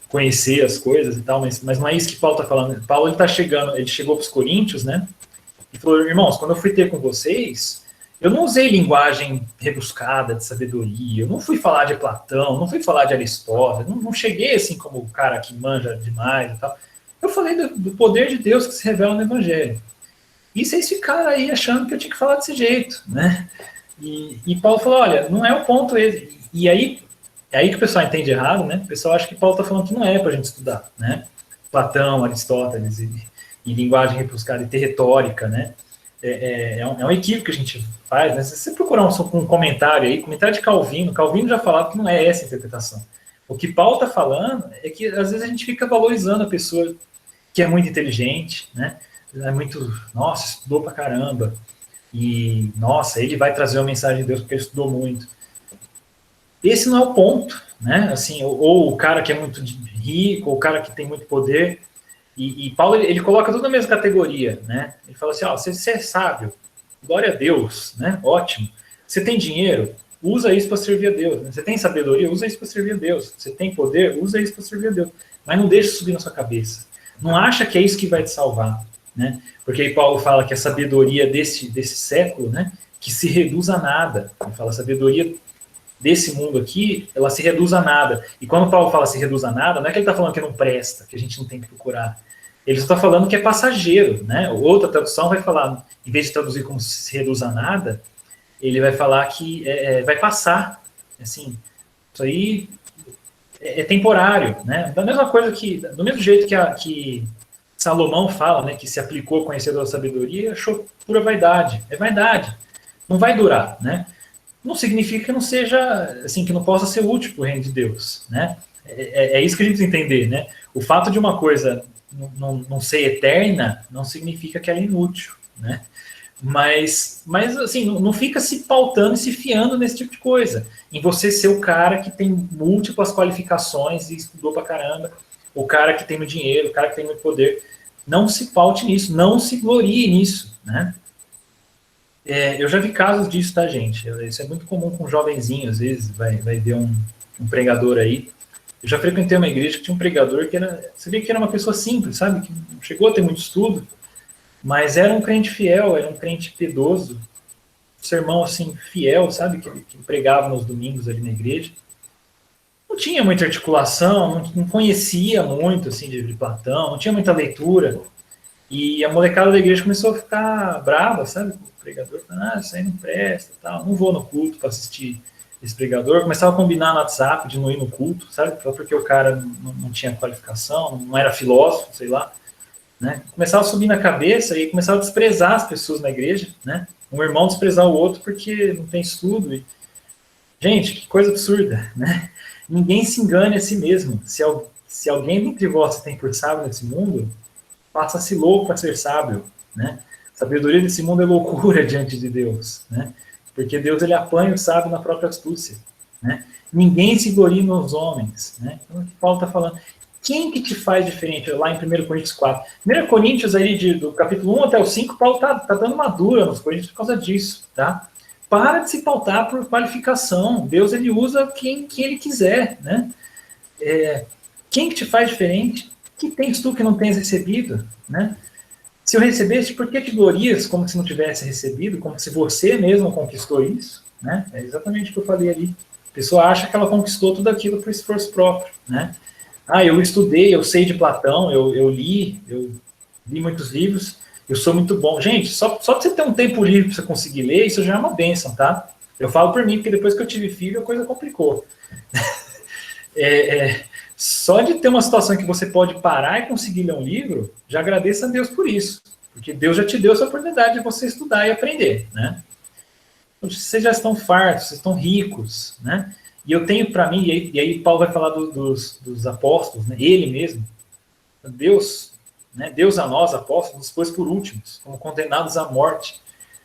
conhecer as coisas e tal, mas não é isso que Paulo está falando. Paulo ele chegou para os coríntios, né? E falou: irmãos, quando eu fui ter com vocês, eu não usei linguagem rebuscada de sabedoria, eu não fui falar de Platão, não fui falar de Aristóteles, não cheguei assim como o cara que manja demais e tal. Eu falei do poder de Deus que se revela no Evangelho. E vocês ficaram aí achando que eu tinha que falar desse jeito, né? E Paulo falou: olha, não é o ponto esse. E aí, é aí que o pessoal entende errado, né? O pessoal acha que Paulo está falando que não é para a gente estudar, né? Platão, Aristóteles e linguagem rebuscada e ter retórica, né? É um equívoco que a gente faz, né? Se você procurar um comentário aí, comentário de Calvino já falava que não é essa a interpretação. O que Paulo está falando é que às vezes a gente fica valorizando a pessoa que é muito inteligente, né? É muito, nossa, estudou pra caramba. E, nossa, ele vai trazer uma mensagem de Deus porque ele estudou muito. Esse não é o ponto, né? Assim, ou o cara que é muito rico, ou o cara que tem muito poder. E Paulo, ele coloca tudo na mesma categoria, né? Ele fala assim: ó, você é sábio, glória a Deus, né? Ótimo. Você tem dinheiro, usa isso para servir a Deus. Né? Você tem sabedoria, usa isso para servir a Deus. Você tem poder, usa isso para servir a Deus. Mas não deixe subir na sua cabeça. Não acha que é isso que vai te salvar, né? Porque aí Paulo fala que a sabedoria desse século, né, que se reduz a nada. Ele fala: a sabedoria desse mundo aqui, ela se reduz a nada. E quando Paulo fala se reduz a nada, não é que ele está falando que não presta, que a gente não tem que procurar. Ele está falando que é passageiro, né? Outra tradução vai falar, em vez de traduzir como se reduz a nada, ele vai falar que vai passar. Assim, isso aí é temporário, né? Da mesma coisa do mesmo jeito que Salomão fala, né, que se aplicou conhecedor da sabedoria, achou pura vaidade. É vaidade. Não vai durar, né? Não significa que não seja, assim, que não possa ser útil para o reino de Deus, né? É isso que a gente precisa entender, né? O fato de uma coisa não ser eterna não significa que ela é inútil, né? Mas assim, não fica se pautando e se fiando nesse tipo de coisa. Em você ser o cara que tem múltiplas qualificações e estudou pra caramba, o cara que tem muito dinheiro, o cara que tem muito poder. Não se paute nisso, não se glorie nisso, né? Eu já vi casos disso, tá, gente? Isso é muito comum com jovenzinhos, às vezes, vai ver um pregador aí. Eu já frequentei uma igreja que tinha um pregador que você via que era uma pessoa simples, sabe? Que não chegou a ter muito estudo, mas era um crente fiel, era um crente piedoso, sermão assim, fiel, sabe? Que pregava nos domingos ali na igreja. Não tinha muita articulação, não conhecia muito assim de Platão, não tinha muita leitura. E a molecada da igreja começou a ficar brava, sabe? O pregador falando, isso aí não presta, tal. Não vou no culto para assistir esse pregador. Começava a combinar no WhatsApp de não ir no culto, sabe? Só porque o cara não tinha qualificação, não era filósofo, sei lá. Né? Começava a subir na cabeça e começava a desprezar as pessoas na igreja, né? Um irmão desprezar o outro porque não tem estudo. Gente, que coisa absurda, né? Ninguém se engane a si mesmo. Se alguém dentre vós se tem por sábio nesse mundo, faça-se louco para ser sábio, né? A sabedoria desse mundo é loucura diante de Deus, né? Porque Deus ele apanha o sábio na própria astúcia, né? Ninguém se glorie nos homens, né? Então, o que Paulo está falando? Quem que te faz diferente? Lá em 1 Coríntios 4. 1 Coríntios, aí, do capítulo 1 até o 5, Paulo está dando uma dura nos Coríntios por causa disso, tá? Para de se pautar por qualificação. Deus, ele usa quem ele quiser, né? Quem que te faz diferente? Que tens tu que não tens recebido, né? Se eu recebeste, por que te glorias como se não tivesse recebido, como se você mesmo conquistou isso, né? É exatamente o que eu falei ali. A pessoa acha que ela conquistou tudo aquilo por esforço próprio, né? Eu estudei, eu sei de Platão, eu li muitos livros, eu sou muito bom. Gente, só de você ter um tempo livre para você conseguir ler, isso já é uma bênção, tá? Eu falo por mim, porque depois que eu tive filho, a coisa complicou. Só de ter uma situação que você pode parar e conseguir ler um livro, já agradeça a Deus por isso. Porque Deus já te deu essa oportunidade de você estudar e aprender, né? Vocês já estão fartos, vocês estão ricos, né? E eu tenho para mim, e aí Paulo vai falar dos apóstolos, né? Ele mesmo, Deus, né? Deus a nós, apóstolos, nos pôs por últimos, como condenados à morte,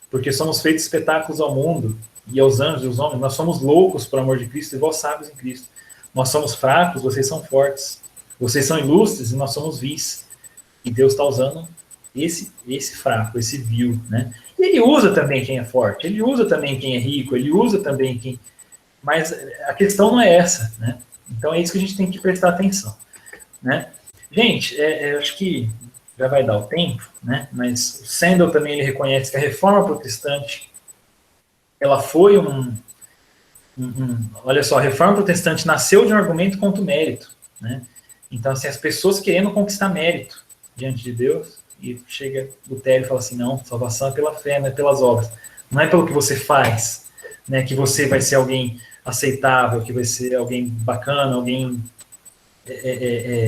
porque somos feitos espetáculos ao mundo e aos anjos e aos homens. Nós somos loucos por amor de Cristo e vós sábios em Cristo. Nós somos fracos, vocês são fortes. Vocês são ilustres e nós somos vis. E Deus está usando esse fraco, esse vil, né? E ele usa também quem é forte, ele usa também quem é rico, ele usa também quem... Mas a questão não é essa, né? Então é isso que a gente tem que prestar atenção, né? Gente, acho que já vai dar o tempo, né? Mas o Sandel também ele reconhece que a reforma protestante ela foi olha só, a reforma protestante nasceu de um argumento contra o mérito, né? Então, assim, as pessoas querendo conquistar mérito diante de Deus, e chega Lutero e fala assim, não, salvação é pela fé, não é pelas obras, não é pelo que você faz, né, que você vai ser alguém aceitável, que vai ser alguém bacana, alguém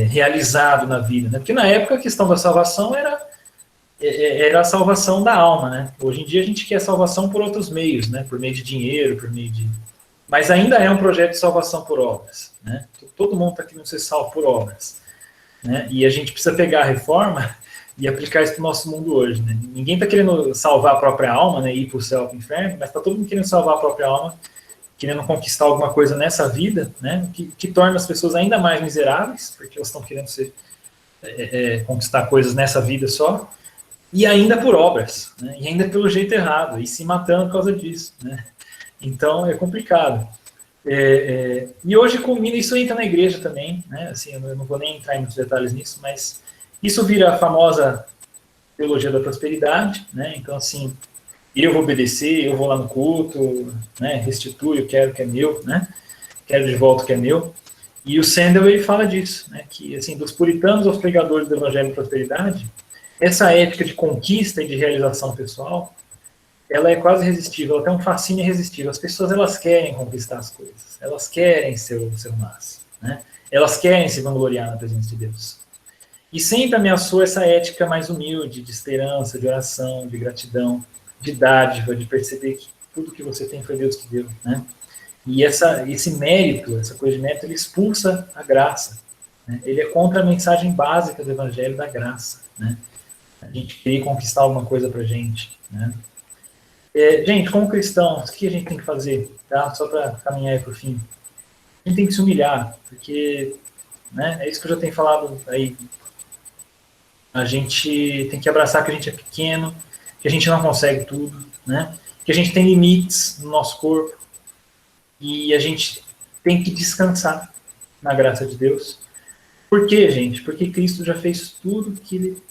realizado na vida, né? Porque na época a questão da salvação era a salvação da alma, né? Hoje em dia a gente quer salvação por outros meios, né? Por meio de dinheiro, por meio de... Mas ainda é um projeto de salvação por obras, né? Todo mundo está querendo ser salvo por obras, né? E a gente precisa pegar a reforma e aplicar isso para o nosso mundo hoje, né? Ninguém está querendo salvar a própria alma, né? Ir para o céu, para o inferno, mas está todo mundo querendo salvar a própria alma, querendo conquistar alguma coisa nessa vida, né? Que torna as pessoas ainda mais miseráveis, porque elas estão querendo conquistar coisas nessa vida só, e ainda por obras, né? E ainda pelo jeito errado, e se matando por causa disso, né? Então é complicado. E hoje culmina, isso entra na igreja também, né? Assim, eu não vou nem entrar em muitos detalhes nisso, mas isso vira a famosa teologia da prosperidade, né? Então, assim, eu vou obedecer, eu vou lá no culto, né? Restituo, eu quero o que é meu, né? Quero de volta o que é meu. E o Sandel, ele fala disso, né? Que, assim, dos puritanos aos pregadores do evangelho de prosperidade, essa ética de conquista e de realização pessoal, ela é quase irresistível, ela tem um fascínio irresistível. As pessoas, elas querem conquistar as coisas, elas querem ser o seu máximo, né? Elas querem se vangloriar na presença de Deus. E sempre ameaçou essa ética mais humilde, de esperança, de oração, de gratidão, de dádiva, de perceber que tudo que você tem foi Deus que deu, né? E esse mérito, essa coisa de mérito, ele expulsa a graça, né? Ele é contra a mensagem básica do evangelho da graça, né? A gente querer conquistar alguma coisa pra gente, né? Gente, como cristãos, o que a gente tem que fazer? Tá? Só para caminhar para o fim. A gente tem que se humilhar, porque, né, é isso que eu já tenho falado aí. A gente tem que abraçar que a gente é pequeno, que a gente não consegue tudo, né? Que a gente tem limites no nosso corpo e a gente tem que descansar na graça de Deus. Por quê, gente? Porque Cristo já fez tudo que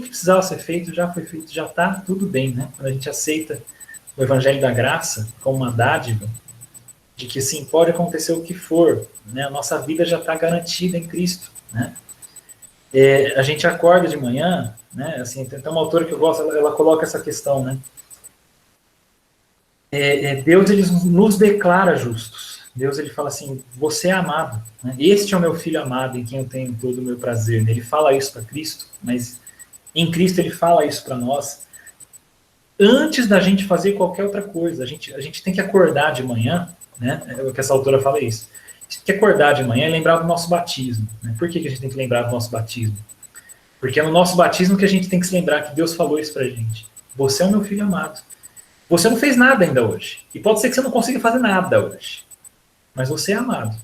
precisava ser feito já foi feito, já está tudo bem, né? Quando a gente aceita o Evangelho da Graça como uma dádiva, de que sim, pode acontecer o que for, né? A nossa vida já está garantida em Cristo, né? A gente acorda de manhã, né? Assim, tem uma autora que eu gosto, ela coloca essa questão, né? Deus ele nos declara justos. Deus ele fala assim: você é amado, né? Este é o meu filho amado em quem eu tenho todo o meu prazer. Ele fala isso para Cristo, mas em Cristo ele fala isso para nós antes da gente fazer qualquer outra coisa. A gente tem que acordar de manhã, né? É o que essa autora fala isso. A gente tem que acordar de manhã e lembrar do nosso batismo. Né? Por que a gente tem que lembrar do nosso batismo? Porque é no nosso batismo que a gente tem que se lembrar que Deus falou isso pra gente. Você é o meu filho amado. Você não fez nada ainda hoje. E pode ser que você não consiga fazer nada hoje. Mas você é amado.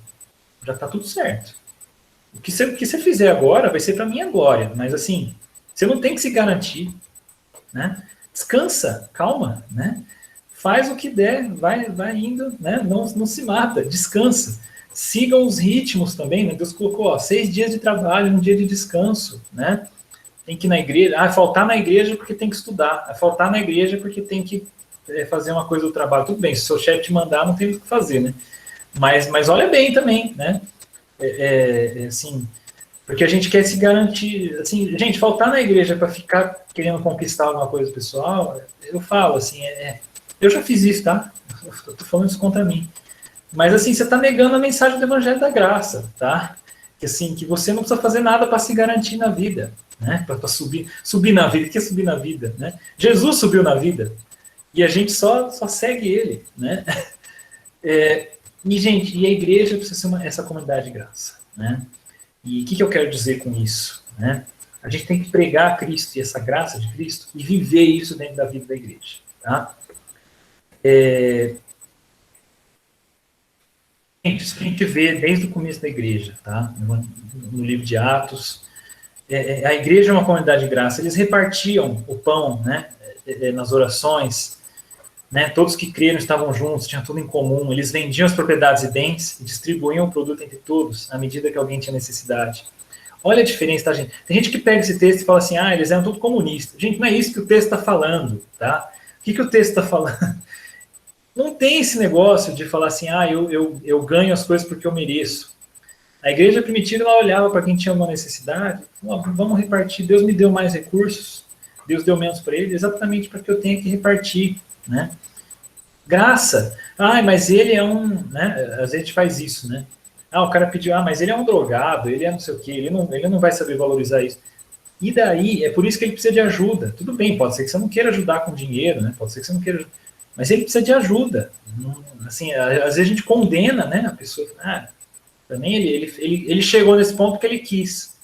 Já está tudo certo. O que você fizer agora vai ser para minha glória. Mas assim, você não tem que se garantir. Né? Descansa, calma. Né? Faz o que der, vai indo. Né? Não se mata, descansa. Sigam os ritmos também. Né? Deus colocou 6 dias de trabalho, 1 dia de descanso. Né? Tem que ir na igreja. Faltar na igreja porque tem que estudar. Faltar na igreja porque tem que fazer uma coisa do trabalho. Tudo bem, se o seu chefe te mandar, não tem o que fazer, né? Mas olha bem também, né? Assim, porque a gente quer se garantir, assim, gente, faltar na igreja para ficar querendo conquistar alguma coisa pessoal, eu falo assim, eu já fiz isso, tá? Eu tô falando isso contra mim. Mas assim, você tá negando a mensagem do Evangelho da Graça, tá? Que assim, que você não precisa fazer nada para se garantir na vida, né? Para subir na vida. O que é subir na vida, né? Jesus subiu na vida. E a gente só segue ele, né? E, gente, a igreja precisa ser essa comunidade de graça, né? E o que eu quero dizer com isso, né? A gente tem que pregar Cristo e essa graça de Cristo e viver isso dentro da vida da igreja, tá? Gente, isso que a gente vê desde o começo da igreja, tá? No livro de Atos. A igreja é uma comunidade de graça. Eles repartiam o pão, né? Nas orações. Né, todos que creram estavam juntos, tinham tudo em comum, eles vendiam as propriedades e bens e distribuíam o produto entre todos, à medida que alguém tinha necessidade. Olha a diferença, tá, gente? Tem gente que pega esse texto e fala assim, eles eram tudo comunistas. Gente, não é isso que o texto está falando, tá? O que o texto está falando? Não tem esse negócio de falar assim, eu ganho as coisas porque eu mereço. A igreja primitiva, ela olhava para quem tinha uma necessidade, vamos repartir, Deus me deu mais recursos, Deus deu menos para ele, exatamente para que eu tenha que repartir, né? Graça. Mas ele é um... Né? Às vezes a gente faz isso, né? O cara pediu, mas ele é um drogado, ele é não sei o quê, ele não vai saber valorizar isso. E daí, é por isso que ele precisa de ajuda. Tudo bem, pode ser que você não queira ajudar com dinheiro, né? Pode ser que você não queira... Mas ele precisa de ajuda. Assim, às vezes a gente condena, né? A pessoa, também ele chegou nesse ponto que ele quis.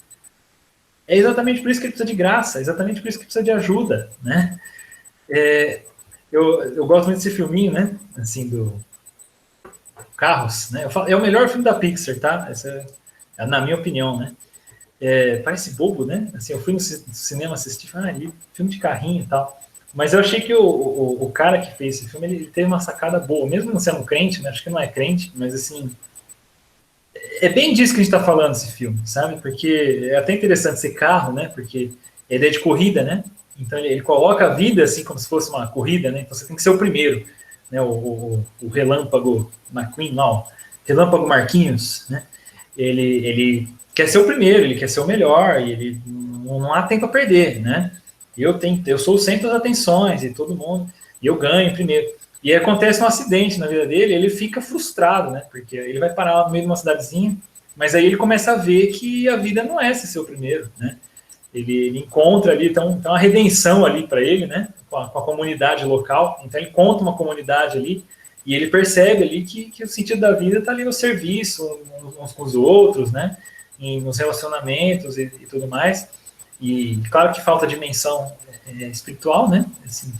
É exatamente por isso que ele precisa de graça, é exatamente por isso que ele precisa de ajuda, né? Eu gosto muito desse filminho, né? Assim, do Carros, né? É o melhor filme da Pixar, tá? Essa na minha opinião, né? Parece bobo, né? Assim, eu fui no cinema assistir, filme de carrinho e tal. Mas eu achei que o cara que fez esse filme, ele teve uma sacada boa, mesmo não sendo crente, né? Acho que não é crente, mas assim, é bem disso que a gente tá falando esse filme, sabe? Porque é até interessante ser carro, né? Porque ele é de corrida, né? Então ele coloca a vida assim como se fosse uma corrida, né? Então você tem que ser o primeiro, né? O Relâmpago McQueen, não, Relâmpago Marquinhos, né? Ele quer ser o primeiro, ele quer ser o melhor, e ele não há tempo a perder, né? Eu sou o centro das atenções e todo mundo, e eu ganho primeiro. E aí acontece um acidente na vida dele, ele fica frustrado, né? Porque ele vai parar no meio de uma cidadezinha, mas aí ele começa a ver que a vida não é ser o primeiro, né? Ele encontra ali, então uma redenção ali para ele, né? Com a comunidade local. Então ele conta uma comunidade ali e ele percebe ali que o sentido da vida está ali no serviço, uns com os outros, né? Nos relacionamentos e tudo mais. E claro que falta dimensão espiritual, né? Assim,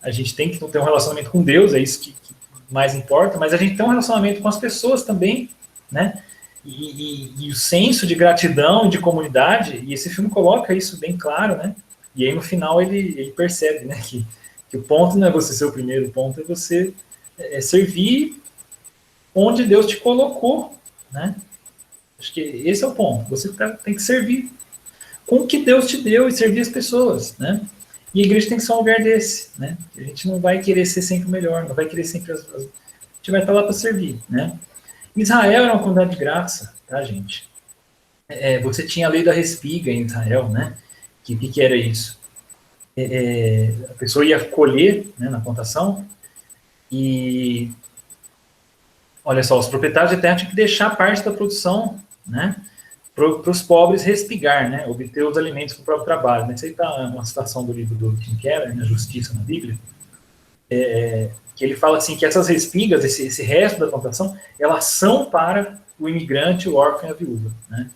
a gente tem que ter um relacionamento com Deus, é isso que mais importa, mas a gente tem um relacionamento com as pessoas também, né? E o senso de gratidão, de comunidade, e esse filme coloca isso bem claro, né? E aí no final ele percebe, né, Que o ponto não é você ser o primeiro, o ponto é você servir onde Deus te colocou, né? Acho que esse é o ponto. Você tem que servir com o que Deus te deu e servir as pessoas, né? E a igreja tem que ser um lugar desse, né? A gente não vai querer ser sempre o melhor, não vai querer sempre a gente vai estar lá para servir, né? Israel era uma comunidade de graça, tá, gente? Você tinha a lei da respiga em Israel, né? Que era isso? A pessoa ia colher, né, na plantação e olha só, os proprietários de terra tinham que deixar parte da produção, né, para os pobres respigar, né, obter os alimentos com o próprio trabalho. Né? Isso aí está uma citação do livro do Tim Keller, né, Justiça na Bíblia, que ele fala assim que essas respigas, esse resto da plantação, elas são para o imigrante, o órfão e a viúva, né?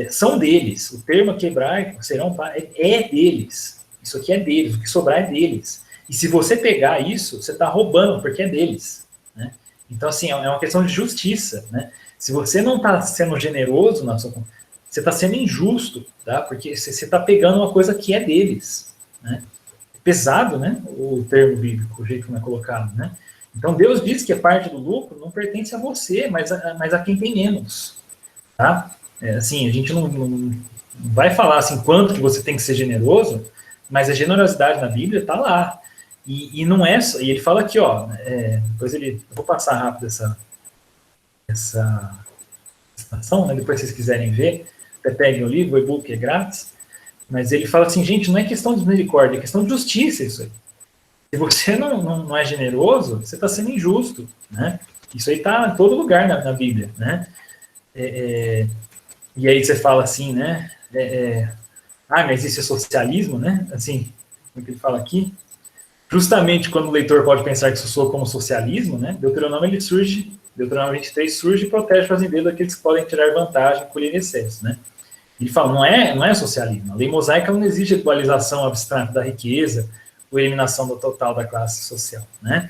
São deles. O termo aqui hebraico, serão para, é deles. Isso aqui é deles, o que sobrar é deles. E se você pegar isso, você está roubando, porque é deles, né? Então, assim, é uma questão de justiça, né? Se você não está sendo generoso na sua, você está sendo injusto, tá? Porque você está pegando uma coisa que é deles, né? É pesado, né? O termo bíblico, o jeito como é colocado, né? Então, Deus diz que a parte do lucro não pertence a você, mas a quem tem menos, tá? Assim, a gente não vai falar assim quanto que você tem que ser generoso, mas a generosidade na Bíblia está lá. E não é só. E ele fala aqui, ó. Depois eu vou passar rápido essa citação, né? Depois, se vocês quiserem ver, até peguem o livro, o e-book é grátis. Mas ele fala assim, gente, não é questão de misericórdia, é questão de justiça isso aí. Se você não é generoso, você está sendo injusto, né? Isso aí está em todo lugar na Bíblia, né? E aí você fala assim, né? Mas isso é socialismo, né? Assim, como que ele fala aqui? Justamente quando o leitor pode pensar que isso soa como socialismo, né? Deuteronômio 23 surge e protege o fazendeiro daqueles que podem tirar vantagem e colher excesso, né? Ele fala, não é socialismo. A lei mosaica não exige equalização abstrata da riqueza ou eliminação do total da classe social, né?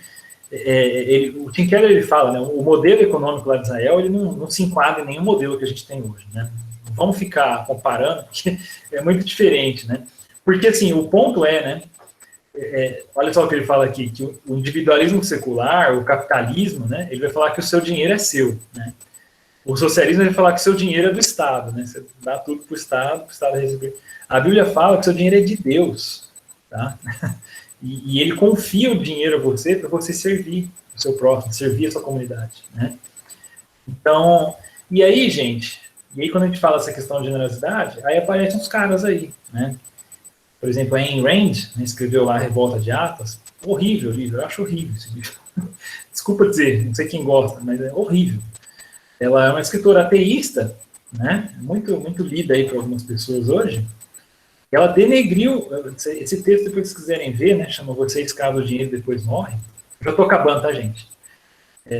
O Tim Keller, ele fala, né, o modelo econômico lá de Israel, ele não se enquadra em nenhum modelo que a gente tem hoje, né? Não vamos ficar comparando, porque é muito diferente, né? Porque, assim, o ponto né, olha só o que ele fala aqui, que o individualismo secular, o capitalismo, né, ele vai falar que o seu dinheiro é seu, né? O socialismo ele vai falar que o seu dinheiro é do Estado, né? Você dá tudo para o Estado receber. A Bíblia fala que o seu dinheiro é de Deus, tá? E ele confia o dinheiro a você para você servir o seu próximo, servir a sua comunidade, né? Então, e aí, gente, quando a gente fala essa questão de generosidade, aí aparecem uns caras aí, né? Por exemplo, a Ayn Rand, né, escreveu lá a Revolta de Atlas, horrível o livro, eu acho horrível esse livro. Desculpa dizer, não sei quem gosta, mas é horrível. Ela é uma escritora ateísta, né? Muito, muito lida aí por algumas pessoas hoje. Ela denegriu, esse texto, depois que vocês quiserem ver, né, chama Você é escravo do dinheiro e depois morre. Eu já estou acabando, tá, gente?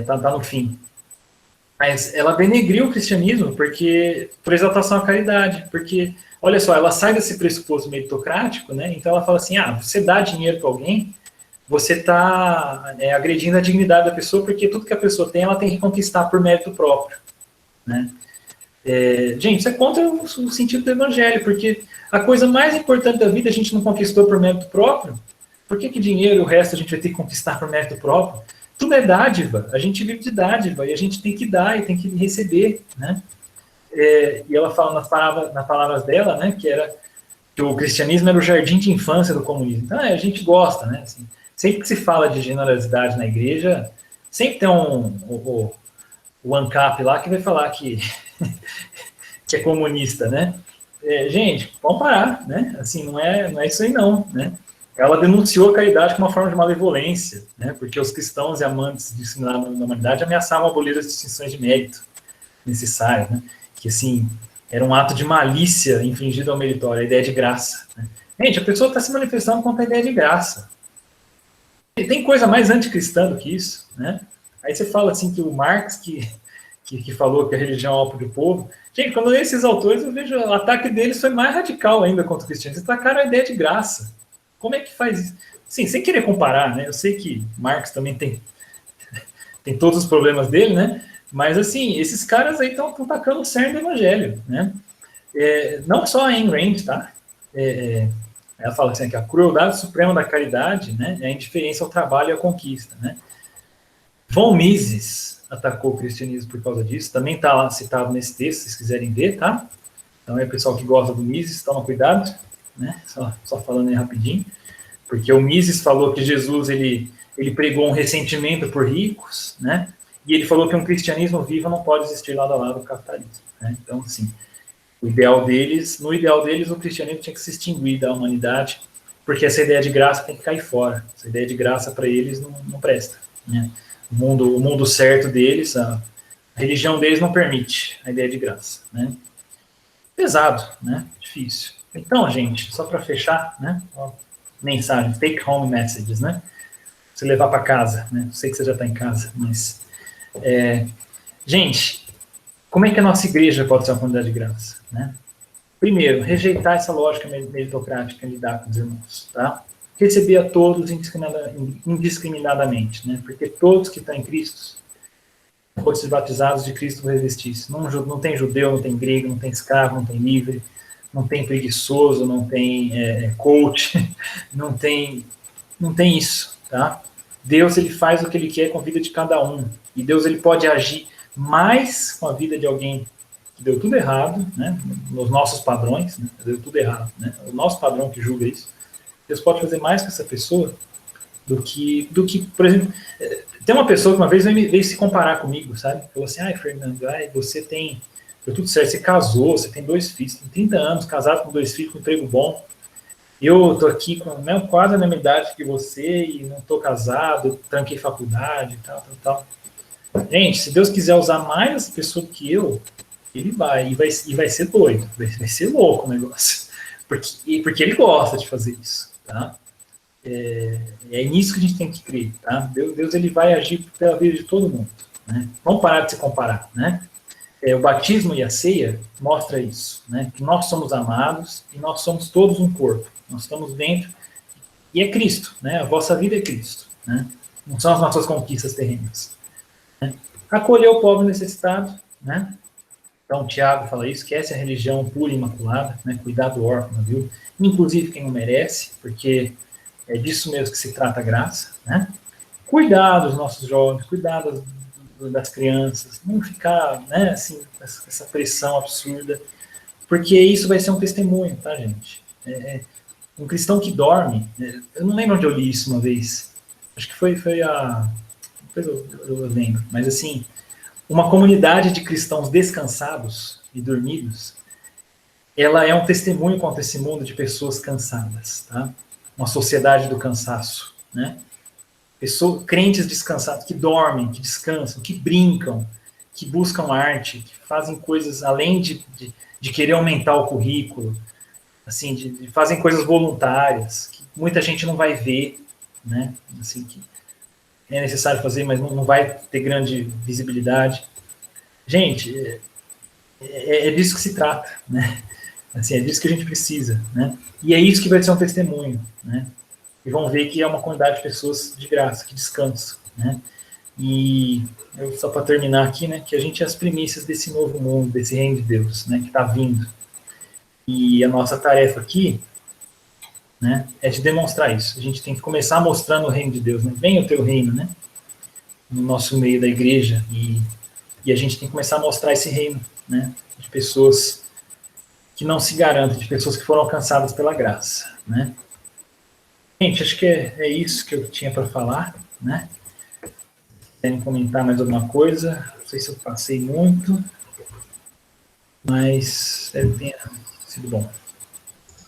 Tá no fim. Mas ela denegriu o cristianismo por exaltação à caridade, porque, olha só, ela sai desse pressuposto meritocrático, né? Então ela fala assim, você dá dinheiro para alguém, você está agredindo a dignidade da pessoa, porque tudo que a pessoa tem, ela tem que conquistar por mérito próprio, né? Gente, isso é contra o sentido do evangelho, porque a coisa mais importante da vida a gente não conquistou por mérito próprio. Por que dinheiro, o resto, a gente vai ter que conquistar por mérito próprio? Tudo é dádiva, a gente vive de dádiva, e a gente tem que dar e tem que receber, né? E ela fala nas palavras dela, né, que o cristianismo era o jardim de infância do comunismo. Então, a gente gosta, né? Assim, sempre que se fala de generosidade na igreja, sempre tem o ANCAP lá que vai falar que é comunista, né? Gente, vamos parar, né? Assim, não é isso aí não, né? Ela denunciou a caridade como uma forma de malevolência, né? Porque os cristãos e amantes de ensinar na humanidade ameaçavam abolir as distinções de mérito necessárias, né? Que, assim, era um ato de malícia infligido ao meritório, a ideia de graça, né? Gente, a pessoa está se manifestando contra a ideia de graça. E tem coisa mais anticristã do que isso, né? Aí você fala assim que o Marx, que falou que a religião é alvo do povo. Gente, quando eu leio esses autores, eu vejo o ataque deles foi mais radical ainda contra o cristianismo. Eles atacaram a ideia de graça. Como é que faz isso? Sim, sem querer comparar, né? Eu sei que Marx também tem todos os problemas dele, né? Mas, assim, esses caras aí estão atacando o cerne do evangelho, né? Não só a Ayn Rand, tá? Ela fala assim, que a crueldade suprema da caridade, né, é a indiferença ao trabalho e à conquista, né? Von Mises atacou o cristianismo por causa disso, também está lá citado nesse texto, se vocês quiserem ver, tá? Então, é o pessoal que gosta do Mises, toma cuidado, né? Só falando aí rapidinho, porque o Mises falou que Jesus, ele pregou um ressentimento por ricos, né? E ele falou que um cristianismo vivo não pode existir lado a lado do capitalismo, né? Então, assim, no ideal deles, o cristianismo tinha que se extinguir da humanidade, porque essa ideia de graça tem que cair fora. Essa ideia de graça para eles não presta, né? O mundo certo deles, a religião deles não permite a ideia de graça, né? Pesado, né? Difícil. Então, gente, só para fechar, né? Mensagem, take home messages, né? Você levar para casa, né? Sei que você já está em casa, mas gente, como é que a nossa igreja pode ser uma comunidade de graça, né? Primeiro, rejeitar essa lógica meritocrática em lidar com os irmãos, tá? Receber a todos indiscriminadamente, né? Porque todos que estão em Cristo foram batizados de Cristo revestir-se. Não tem judeu, não tem grego, não tem escravo, não tem livre, não tem preguiçoso, não tem coach, não tem isso, tá? Deus, ele faz o que ele quer com a vida de cada um. E Deus, ele pode agir mais com a vida de alguém que deu tudo errado, né? Nos nossos padrões, né? Deu tudo errado, né? O nosso padrão que julga isso. Deus pode fazer mais com essa pessoa do que por exemplo, tem uma pessoa que uma vez veio se comparar comigo, sabe? Falou assim, Fernando, você tem, deu tudo certo, você casou, você tem 2 filhos, tem 30 anos, casado com 2 filhos, com um emprego bom. Eu tô aqui com quase a mesma idade que você e não tô casado, tranquei faculdade, tal. Gente, se Deus quiser usar mais essa pessoa que eu, ele vai ser doido, vai ser louco o negócio. Porque ele gosta de fazer isso, tá? É nisso que a gente tem que crer, tá? Deus ele vai agir pela vida de todo mundo, né? Vamos parar de se comparar, né? O batismo e a ceia mostra isso, né? Que nós somos amados e nós somos todos um corpo. Nós estamos dentro e é Cristo, né? A vossa vida é Cristo, né? Não são as nossas conquistas terrenas, né? Acolher o pobre necessitado, né? Então, Tiago fala isso, esquece a religião pura e imaculada, né? Cuidar do órfão, viu? Inclusive quem não merece, porque é disso mesmo que se trata a graça, né? Cuidar dos nossos jovens, cuidar das crianças, não ficar, né, assim, essa pressão absurda, porque isso vai ser um testemunho, tá, gente? Um cristão que dorme, eu não lembro onde eu li isso uma vez, acho que foi depois eu lembro, mas assim, uma comunidade de cristãos descansados e dormidos, ela é um testemunho contra esse mundo de pessoas cansadas, tá? Uma sociedade do cansaço, né? Crentes descansados, que dormem, que descansam, que brincam, que buscam arte, que fazem coisas além de querer aumentar o currículo, assim, fazem coisas voluntárias, que muita gente não vai ver, né? Assim, que é necessário fazer, mas não vai ter grande visibilidade. Gente, é disso que se trata, né? Assim, é disso que a gente precisa, né? E é isso que vai ser um testemunho, né? E vão ver que é uma comunidade de pessoas de graça, que descansam, né? E só para terminar aqui, né, que a gente é as primícias desse novo mundo, desse reino de Deus, né, que está vindo. E a nossa tarefa aqui, né, é de demonstrar isso. A gente tem que começar mostrando o reino de Deus, né? Vem o teu reino, né? No nosso meio da igreja e a gente tem que começar a mostrar esse reino, né? De pessoas que não se garantem, de pessoas que foram alcançadas pela graça, né? Gente, acho que é isso que eu tinha para falar, né? Querem comentar mais alguma coisa? Não sei se eu passei muito, mas tenha sido bom.